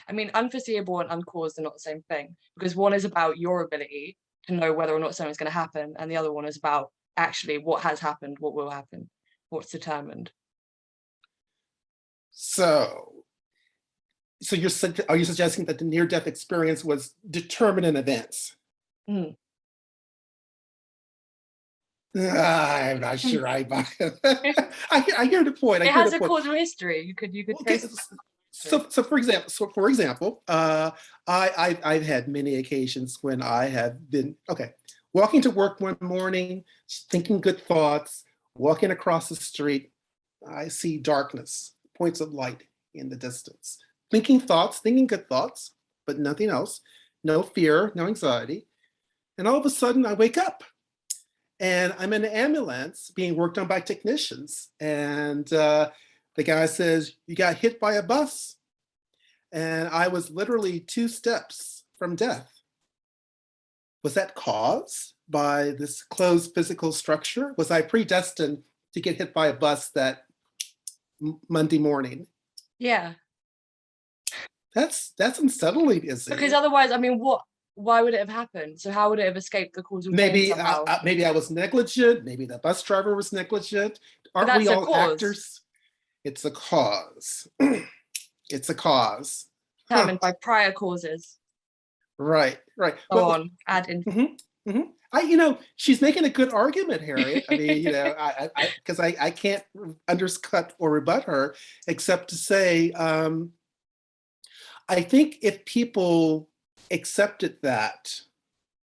S3: I mean, unforeseeable and uncaused are not the same thing, because one is about your ability to know whether or not something's going to happen, and the other one is about actually what has happened, what will happen, what's determined.
S4: So are you suggesting that the near-death experience was determined in advance?
S3: Mm.
S4: I'm not sure I buy it. I hear the point.
S3: It has a causal history. You could
S4: okay. So for example, I've had many occasions when I have been walking to work one morning, thinking good thoughts, walking across the street, I see darkness, points of light in the distance. Thinking good thoughts, but nothing else. No fear, no anxiety. And all of a sudden I wake up and I'm in an ambulance being worked on by technicians. And the guy says, "You got hit by a bus." And I was literally 2 steps from death. Was that caused by this closed physical structure? Was I predestined to get hit by a bus that Monday morning?
S3: Yeah.
S4: That's unsettling, Izzy.
S3: Because otherwise, I mean, why would it have happened? So how would it have escaped the causal chain somehow?
S4: Maybe I was negligent. Maybe the bus driver was negligent. Aren't we all actors? It's a cause. It's a cause.
S3: Determined by prior causes.
S4: Right.
S3: Go on, add in.
S4: She's making a good argument, Harriet. I mean, because I can't undercut or rebut her, except to say, I think if people accepted that,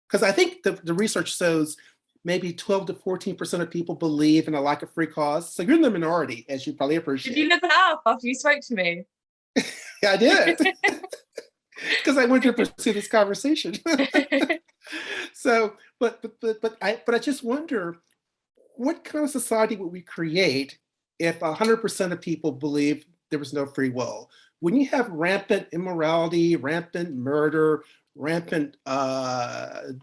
S4: because I think the research shows maybe 12 to 14% of people believe in a lack of free cause. So you're in the minority, as you probably appreciate.
S3: Did you look that up after you spoke to me?
S4: Yeah, I did. Because I wanted to pursue this conversation. So, but I just wonder, what kind of society would we create if 100% of people believe there was no free will? Wouldn't you have rampant immorality, rampant murder, rampant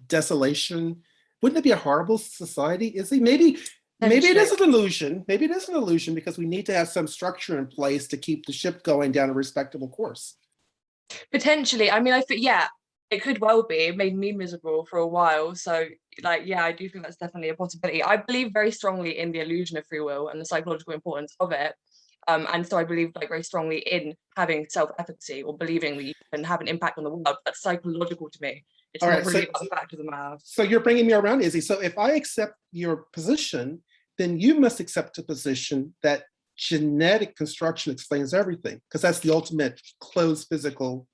S4: desolation? Wouldn't it be a horrible society? Maybe it is an illusion. Maybe it is an illusion because we need to have some structure in place to keep the ship going down a respectable course.
S3: Potentially. I mean, I think, it could well be. It made me miserable for a while. So, I do think that's definitely a possibility. I believe very strongly in the illusion of free will and the psychological importance of it. And so I believe very strongly in having self-efficacy, or believing that you can have an impact on the world. That's psychological to me. It's not really about the fact of the matter. So
S4: you're bringing me around, Izzy. So if I accept your position, then you must accept a position that genetic construction explains everything, because that's the ultimate closed physical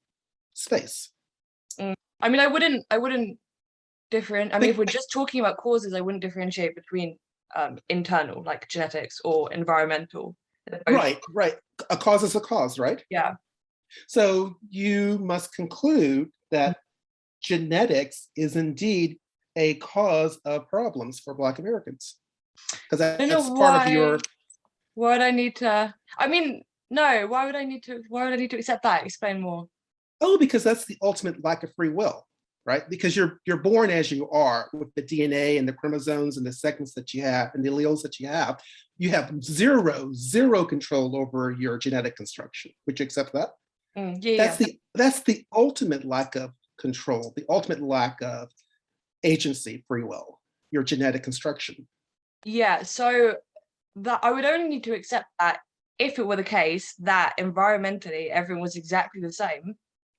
S4: space.
S3: I mean, I wouldn't different. I mean, if we're just talking about causes, I wouldn't differentiate between internal, like genetics, or environmental.
S4: Right. A cause is a cause, right?
S3: Yeah.
S4: So you must conclude that genetics is indeed a cause of problems for Black Americans. Because
S3: I don't
S4: that's
S3: know
S4: part of your.
S3: why would I need to? I mean, no. Why would I need to? Why would I need to accept that? Explain more.
S4: Oh, because that's the ultimate lack of free will, right? Because you're born as you are with the DNA and the chromosomes and the segments that you have and the alleles that you have. You have zero control over your genetic construction. Would you accept that?
S3: Yeah.
S4: That's the ultimate lack of control, the ultimate lack of agency, free will, your genetic construction.
S3: Yeah. So that I would only need to accept that if it were the case that environmentally everyone was exactly the same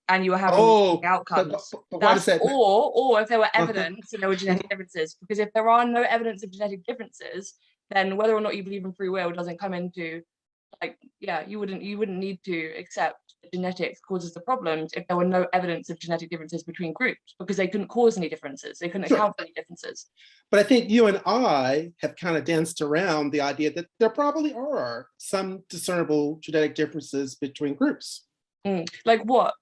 S3: and you were having the outcomes.
S4: But why does that?
S3: Or if there were evidence and there were genetic differences, because if there are no evidence of genetic differences, then whether or not you believe in free will doesn't come into, like, yeah, you wouldn't need to accept that genetics causes the problems if there were no evidence of genetic differences between groups, because they couldn't cause any differences, they couldn't account for any differences.
S4: But I think you and I have kind of danced around the idea that there probably are some discernible genetic differences between groups.
S3: Like what?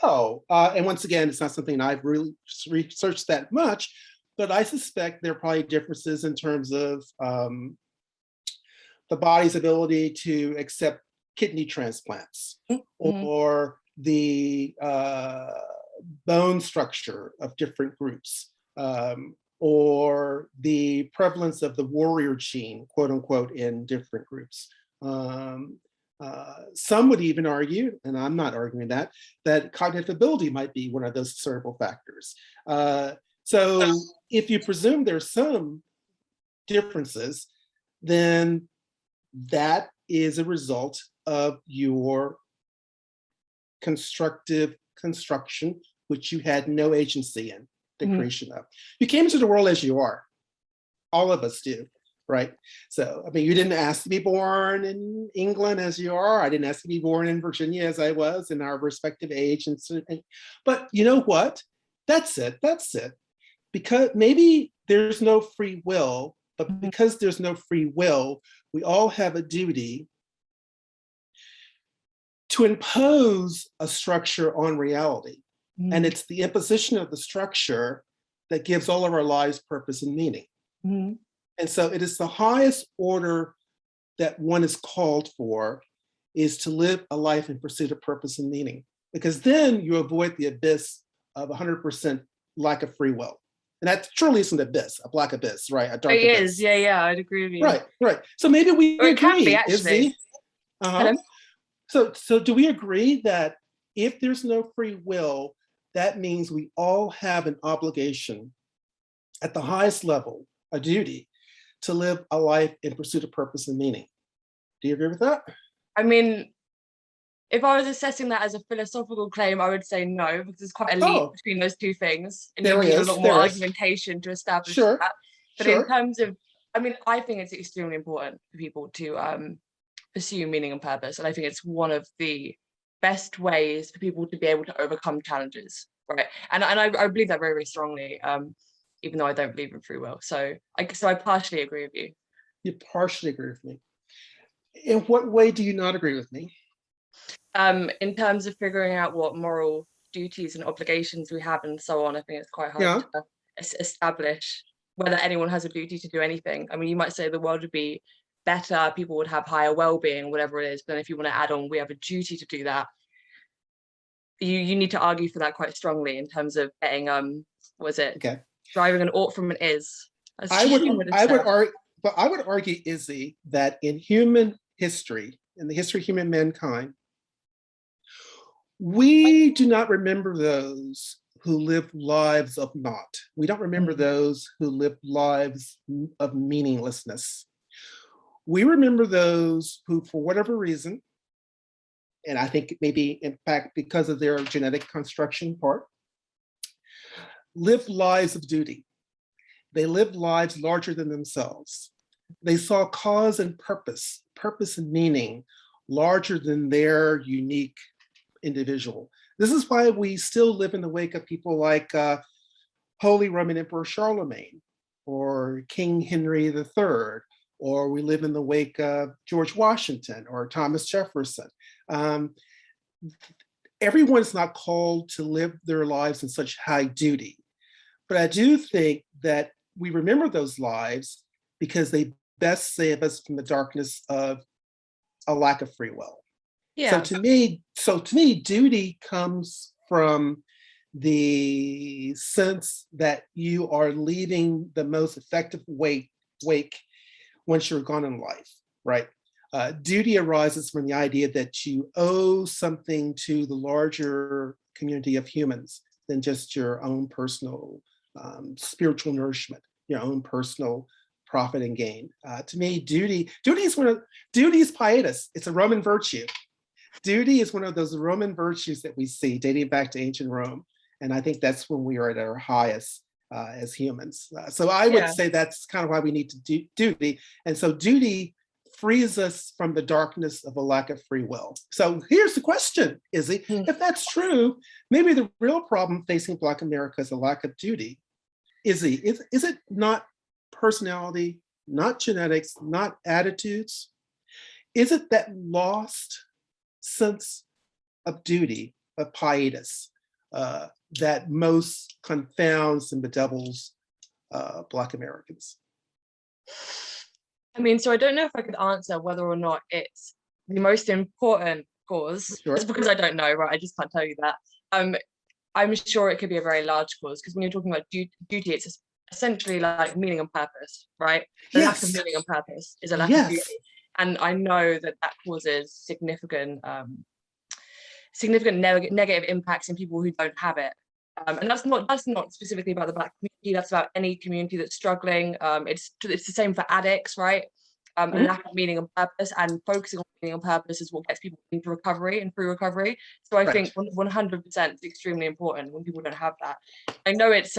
S4: And once again, it's not something I've really researched that much, but I suspect there are probably differences in terms of the body's ability to accept kidney transplants or the bone structure of different groups, or the prevalence of the warrior gene, quote unquote, in different groups. Some would even argue, and I'm not arguing that cognitive ability might be one of those discernible factors. So if you presume there's some differences, then that is a result of your constructive construction, which you had no agency in the creation of. You came into the world as you are. All of us do, right? So, I mean, you didn't ask to be born in England as you are. I didn't ask to be born in Virginia as I was in our respective age. But you know what? That's it. Because maybe there's no free will, but because there's no free will, we all have a duty to impose a structure on reality. And it's the imposition of the structure that gives all of our lives purpose and meaning. And so it is the highest order that one is called for, is to live a life in pursuit of purpose and meaning, because then you avoid the abyss of 100% lack of free will. And that truly is an abyss, a black abyss, right? A dark abyss.
S3: It is, yeah, I'd agree with you.
S4: Right. So maybe we agree,
S3: it can be, actually.
S4: So do we agree that if there's no free will, that means we all have an obligation at the highest level, a duty, to live a life in pursuit of purpose and meaning? Do you agree with that?
S3: I mean, if I was assessing that as a philosophical claim, I would say no, because there's quite a leap between those two things. And you need a lot more argumentation to establish that. But in terms of, I mean, I think it's extremely important for people to pursue meaning and purpose. And I think it's one of the best ways for people to be able to overcome challenges, right? And I believe that very, very strongly, even though I don't believe in free will. So I partially agree with you.
S4: You partially agree with me. In what way do you not agree with me?
S3: In terms of figuring out what moral duties and obligations we have and so on, I think it's quite hard to establish whether anyone has a duty to do anything. I mean, you might say the world would be better, people would have higher well-being, whatever it is, but then if you want to add on, we have a duty to do that, you need to argue for that quite strongly in terms of getting driving an ought from an is.
S4: I would argue, Izzy, that in human history, in the history of human mankind, we do not remember those who lived lives of naught. We don't remember those who lived lives of meaninglessness. We remember those who, for whatever reason, and I think maybe in fact because of their genetic construction part, lived lives of duty. They lived lives larger than themselves. They saw cause and purpose and meaning larger than their unique individual. This is why we still live in the wake of people like Holy Roman Emperor Charlemagne or King Henry III, or we live in the wake of George Washington or Thomas Jefferson. Everyone's not called to live their lives in such high duty, but I do think that we remember those lives because they best save us from the darkness of a lack of free will.
S3: Yeah.
S4: So to me, duty comes from the sense that you are leaving the most effective wake once you're gone in life, right? Duty arises from the idea that you owe something to the larger community of humans than just your own personal spiritual nourishment, your own personal profit and gain. To me, duty is pietas. It's a Roman virtue. Duty is one of those Roman virtues that we see dating back to ancient Rome. And I think that's when we are at our highest as humans. So I would say that's kind of why we need to do duty. And so duty frees us from the darkness of a lack of free will. So here's the question, Izzy. If that's true, maybe the real problem facing Black America is a lack of duty. Izzy, is it not personality, not genetics, not attitudes? Is it that lost sense of duty, of pietas, that most confounds and bedevils Black Americans?
S3: I mean, so I don't know if I could answer whether or not it's the most important cause.
S4: Sure.
S3: Just because I don't know, right? I just can't tell you that. I'm sure it could be a very large cause, because when you're talking about duty, it's essentially like meaning and purpose, right? The lack of meaning and purpose is a lack of duty. And I know that causes significant negative impacts in people who don't have it. And that's not specifically about the Black community, that's about any community that's struggling. It's the same for addicts, right? A lack of meaning and purpose, and focusing on meaning and purpose is what gets people into recovery and through recovery. So I think 100% is extremely important when people don't have that. I know it's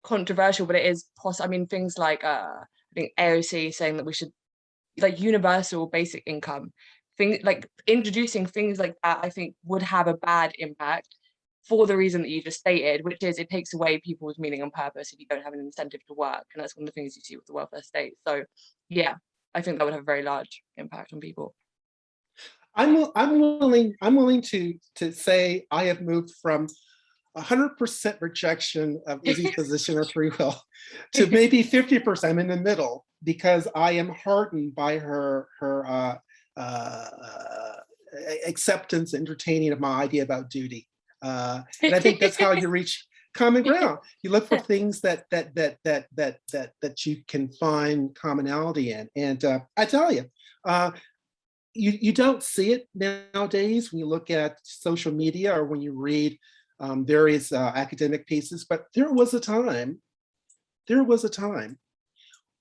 S3: controversial, but it is possible. I mean, things like I think AOC saying that we should like universal basic income, things like introducing things like that, I think would have a bad impact for the reason that you just stated, which is it takes away people's meaning and purpose if you don't have an incentive to work. And that's one of the things you see with the welfare state. So yeah, I think that would have a very large impact on people.
S4: I'm willing to say I have moved from 100% rejection of Izzy's position of free will to maybe 50%. I'm in the middle because I am heartened by her acceptance, entertaining of my idea about duty. And I think that's how you reach common ground. You look for things that you can find commonality in. And I tell you, you don't see it nowadays when you look at social media or when you read various academic pieces. But there was a time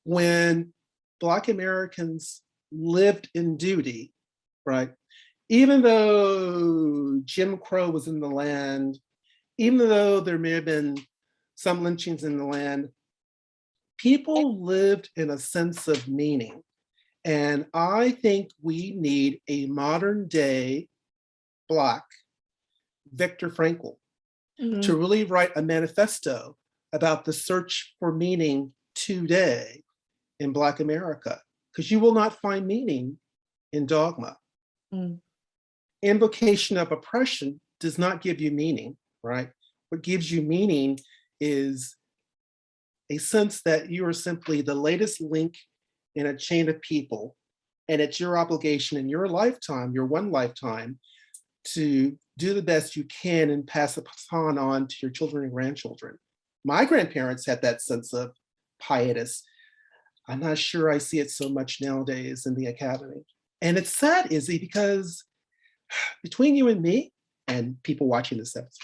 S4: when Black Americans lived in duty, right? Even though Jim Crow was in the land, even though there may have been some lynchings in the land, people lived in a sense of meaning. And I think we need a modern day Black Viktor Frankl to really write a manifesto about the search for meaning today in Black America, because you will not find meaning in dogma. Invocation of oppression does not give you meaning, right? What gives you meaning is a sense that you are simply the latest link in a chain of people, and it's your obligation in your lifetime, your one lifetime, to do the best you can and pass the baton on to your children and grandchildren. My grandparents had that sense of pietas. I'm not sure I see it so much nowadays in the academy. And it's sad, Izzy, because between you and me and people watching this episode,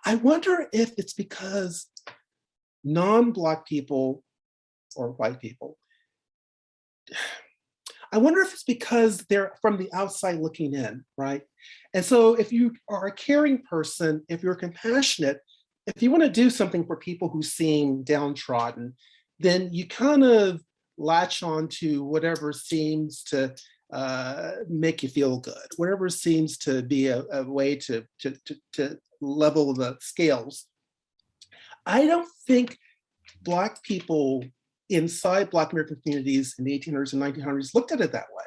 S4: I wonder if it's because non-Black people or white people, I wonder if it's because they're from the outside looking in, right? And so if you are a caring person, if you're compassionate, if you want to do something for people who seem downtrodden, then you kind of latch on to whatever seems to make you feel good, whatever seems to be a way to level the scales. I don't think Black people inside Black American communities in the 1800s and 1900s looked at it that way.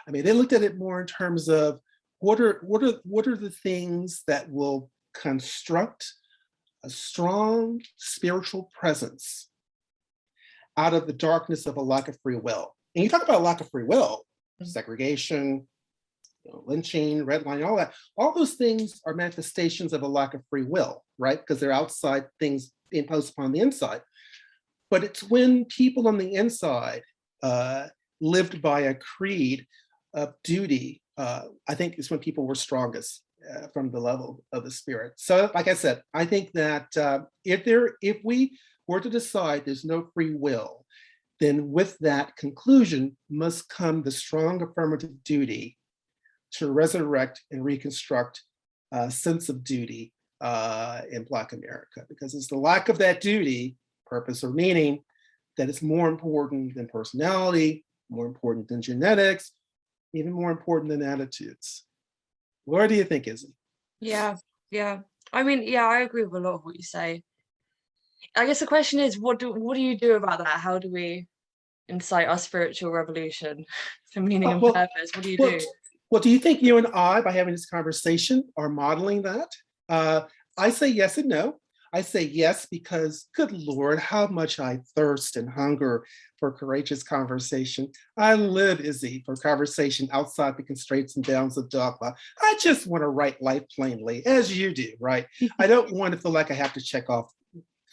S4: I mean, they looked at it more in terms of what are the things that will construct a strong spiritual presence out of the darkness of a lack of free will. And you talk about a lack of free will, segregation, lynching, redlining, all that. All those things are manifestations of a lack of free will, right? Because they're outside things imposed upon the inside. But it's when people on the inside lived by a creed of duty, I think is when people were strongest from the level of the spirit. So like I said, I think that if we were to decide there's no free will, then with that conclusion must come the strong affirmative duty to resurrect and reconstruct a sense of duty in Black America, because it's the lack of that duty, purpose, or meaning that is more important than personality, more important than genetics, even more important than attitudes. What do you think, Izzy?
S3: Yeah. I mean, yeah, I agree with a lot of what you say. I guess the question is, what do you do about that? How do we incite our spiritual revolution for meaning and purpose? What do you do?
S4: Well, do you think you and I, by having this conversation, are modeling that? I say yes and no. I say yes because, good Lord, how much I thirst and hunger for courageous conversation. I live, Izzy, for conversation outside the constraints and bounds of dogma. I just want to write life plainly, as you do, right? I don't want to feel like I have to check off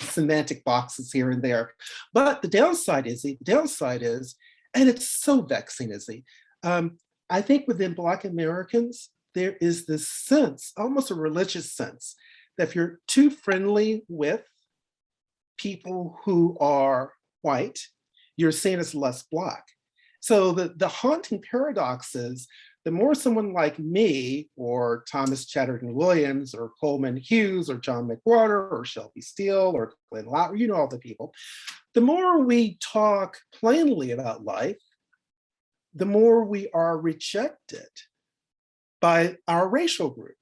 S4: semantic boxes here and there. But the downside, Izzy, and it's so vexing, Izzy, I think within Black Americans, there is this sense, almost a religious sense, that if you're too friendly with people who are white, you're seen as less Black. So the haunting paradox is, the more someone like me, or Thomas Chatterton Williams, or Coleman Hughes, or John McWhorter, or Shelby Steele, or Glenn Lowry, you know all the people, the more we talk plainly about life, the more we are rejected by our racial group,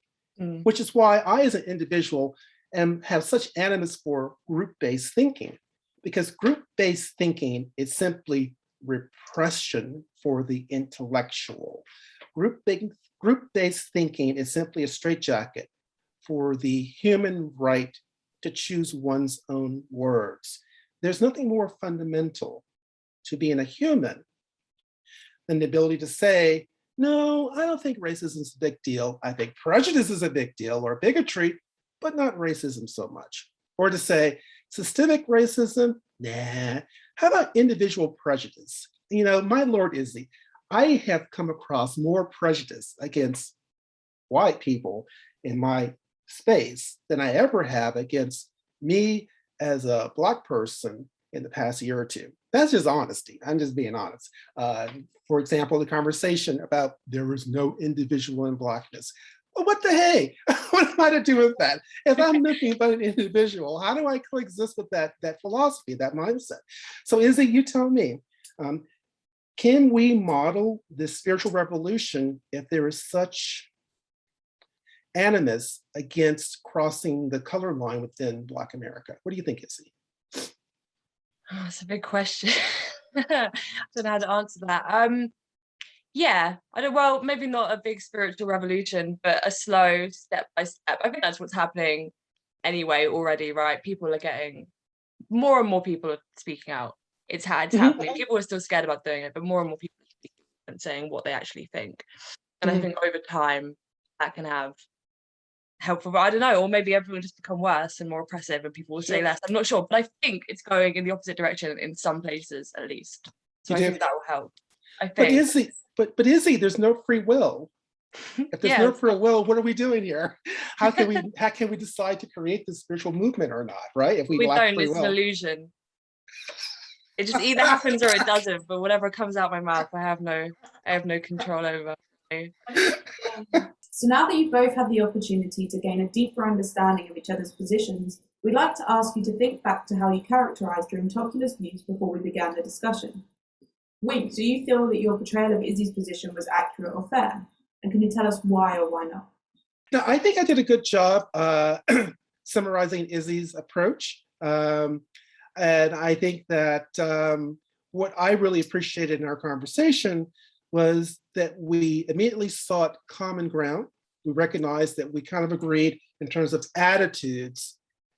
S4: which is why I, as an individual, have such animus for group-based thinking, because group-based thinking is simply repression for the intellectual. Group-based thinking is simply a straitjacket for the human right to choose one's own words. There's nothing more fundamental to being a human than the ability to say, no, I don't think racism is a big deal. I think prejudice is a big deal, or bigotry, but not racism so much. Or to say, systemic racism, nah. How about individual prejudice? You know, my Lord Izzy, I have come across more prejudice against white people in my space than I ever have against me as a Black person in the past year or two. That's just honesty. I'm just being honest. For example, the conversation about there is no individual in Blackness. Well, what the hey? What am I to do with that? If I'm looking about an individual, how do I coexist with that philosophy, that mindset? So Izzy, you tell me, can we model this spiritual revolution if there is such animus against crossing the color line within Black America? What do you think, Izzy?
S3: Oh, that's a big question. I don't know how to answer that. Yeah, well, maybe not a big spiritual revolution, but a slow step by step. I think that's what's happening anyway already, right? People are getting, more and more people are speaking out. It's happening. People are still scared about doing it, but more and more people are speaking and saying what they actually think. And I think over time that can have helpful, but I don't know, or maybe everyone will just become worse and more oppressive and people will say less. I'm not sure, but I think it's going in the opposite direction in some places at least. So I think that will help. I think.
S4: But Izzy, there's no free will. If there's no free will, what are we doing here? How can we decide to create this spiritual movement or not, right? If we lack free will.
S3: It's an illusion. It just either happens or it doesn't, but whatever comes out my mouth, I have no control over.
S1: So now that you've both had the opportunity to gain a deeper understanding of each other's positions, we'd like to ask you to think back to how you characterised your Intocula's views before we began the discussion. Wink, do you feel that your portrayal of Izzy's position was accurate or fair? And can you tell us why or why not?
S4: No, I think I did a good job summarizing Izzy's approach. And I think that what I really appreciated in our conversation was that we immediately sought common ground. We recognized that we kind of agreed in terms of attitudes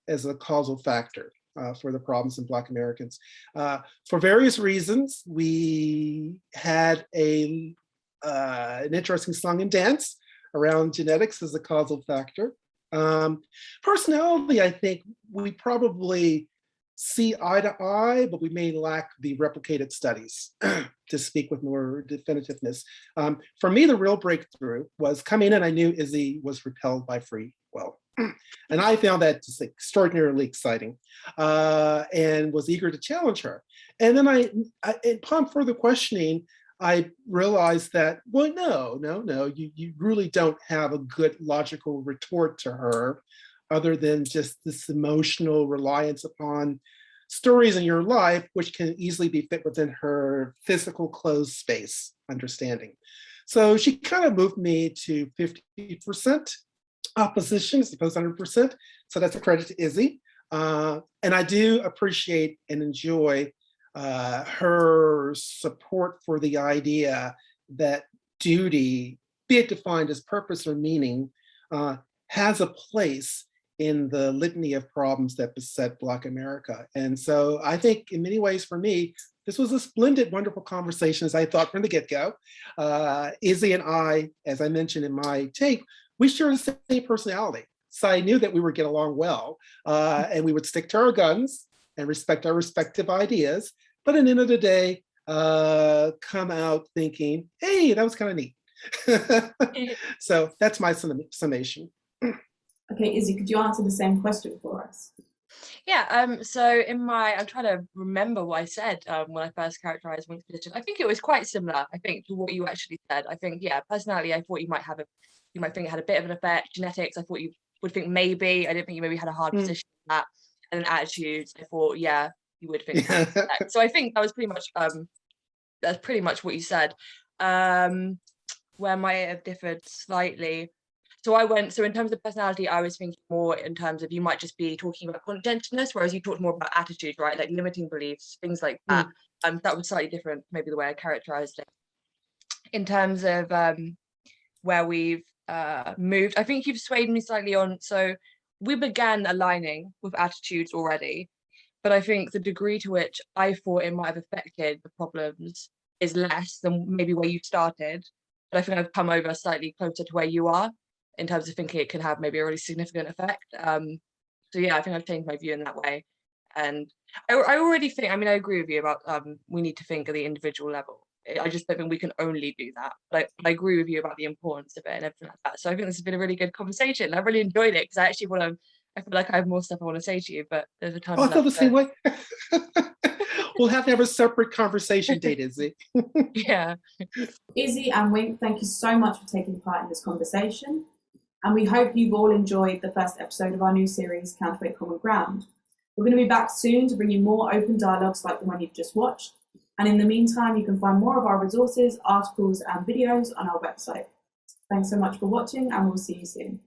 S4: as a causal factor for the problems in Black Americans. For various reasons, we had an interesting song and dance around genetics as a causal factor. Personality, I think we probably see eye to eye, but we may lack the replicated studies to speak with more definitiveness. For me, the real breakthrough was coming in, I knew Izzy was repelled by free will. And I found that just extraordinarily exciting and was eager to challenge her. And then upon further questioning, I realized that, well, no, you really don't have a good logical retort to her other than just this emotional reliance upon stories in your life, which can easily be fit within her physical closed space understanding. So she kind of moved me to 50% opposition as opposed to 100%. So that's a credit to Izzy. And I do appreciate and enjoy her support for the idea that duty, be it defined as purpose or meaning, has a place in the litany of problems that beset Black America. And so I think in many ways for me, this was a splendid, wonderful conversation, as I thought from the get-go. Izzy and I, as I mentioned in my take, we share the same personality. So I knew that we would get along well and we would stick to our guns and respect our respective ideas. But at the end of the day, come out thinking, hey, that was kind of neat. So that's my summation.
S1: Okay, Izzy, could you answer the same question for us?
S3: Yeah, so I'm trying to remember what I said when I first characterized Wink's position. I think it was quite similar, I think, to what you actually said. I think, yeah, personality, I thought you might think it had a bit of an effect. Genetics, I thought you would think maybe. I didn't think you maybe had a hard position on that. And then attitudes, I thought, yeah, you would think that. So I think that was that's pretty much what you said. Where might it have differed slightly? So in terms of personality, I was thinking more in terms of you might just be talking about conscientiousness, whereas you talked more about attitude, right? Like limiting beliefs, things like that. That was slightly different, maybe the way I characterized it. In terms of where we've moved, I think you've swayed me slightly on. So we began aligning with attitudes already, but I think the degree to which I thought it might have affected the problems is less than maybe where you started. But I think I've come over slightly closer to where you are, in terms of thinking it could have maybe a really significant effect. So yeah, I think I've changed my view in that way. And I already think, I agree with you about we need to think at the individual level. I just don't think we can only do that. But I agree with you about the importance of it and everything like that. So I think this has been a really good conversation. I really enjoyed it because I feel like I have more stuff I want to say to you, but there's a time.
S4: I feel the same way. We'll have to have a separate conversation date, Izzy.
S3: Yeah.
S1: Izzy and Wink, thank you so much for taking part in this conversation. And we hope you've all enjoyed the first episode of our new series, Counterweight Common Ground. We're going to be back soon to bring you more open dialogues like the one you've just watched. And in the meantime, you can find more of our resources, articles, and videos on our website. Thanks so much for watching, and we'll see you soon.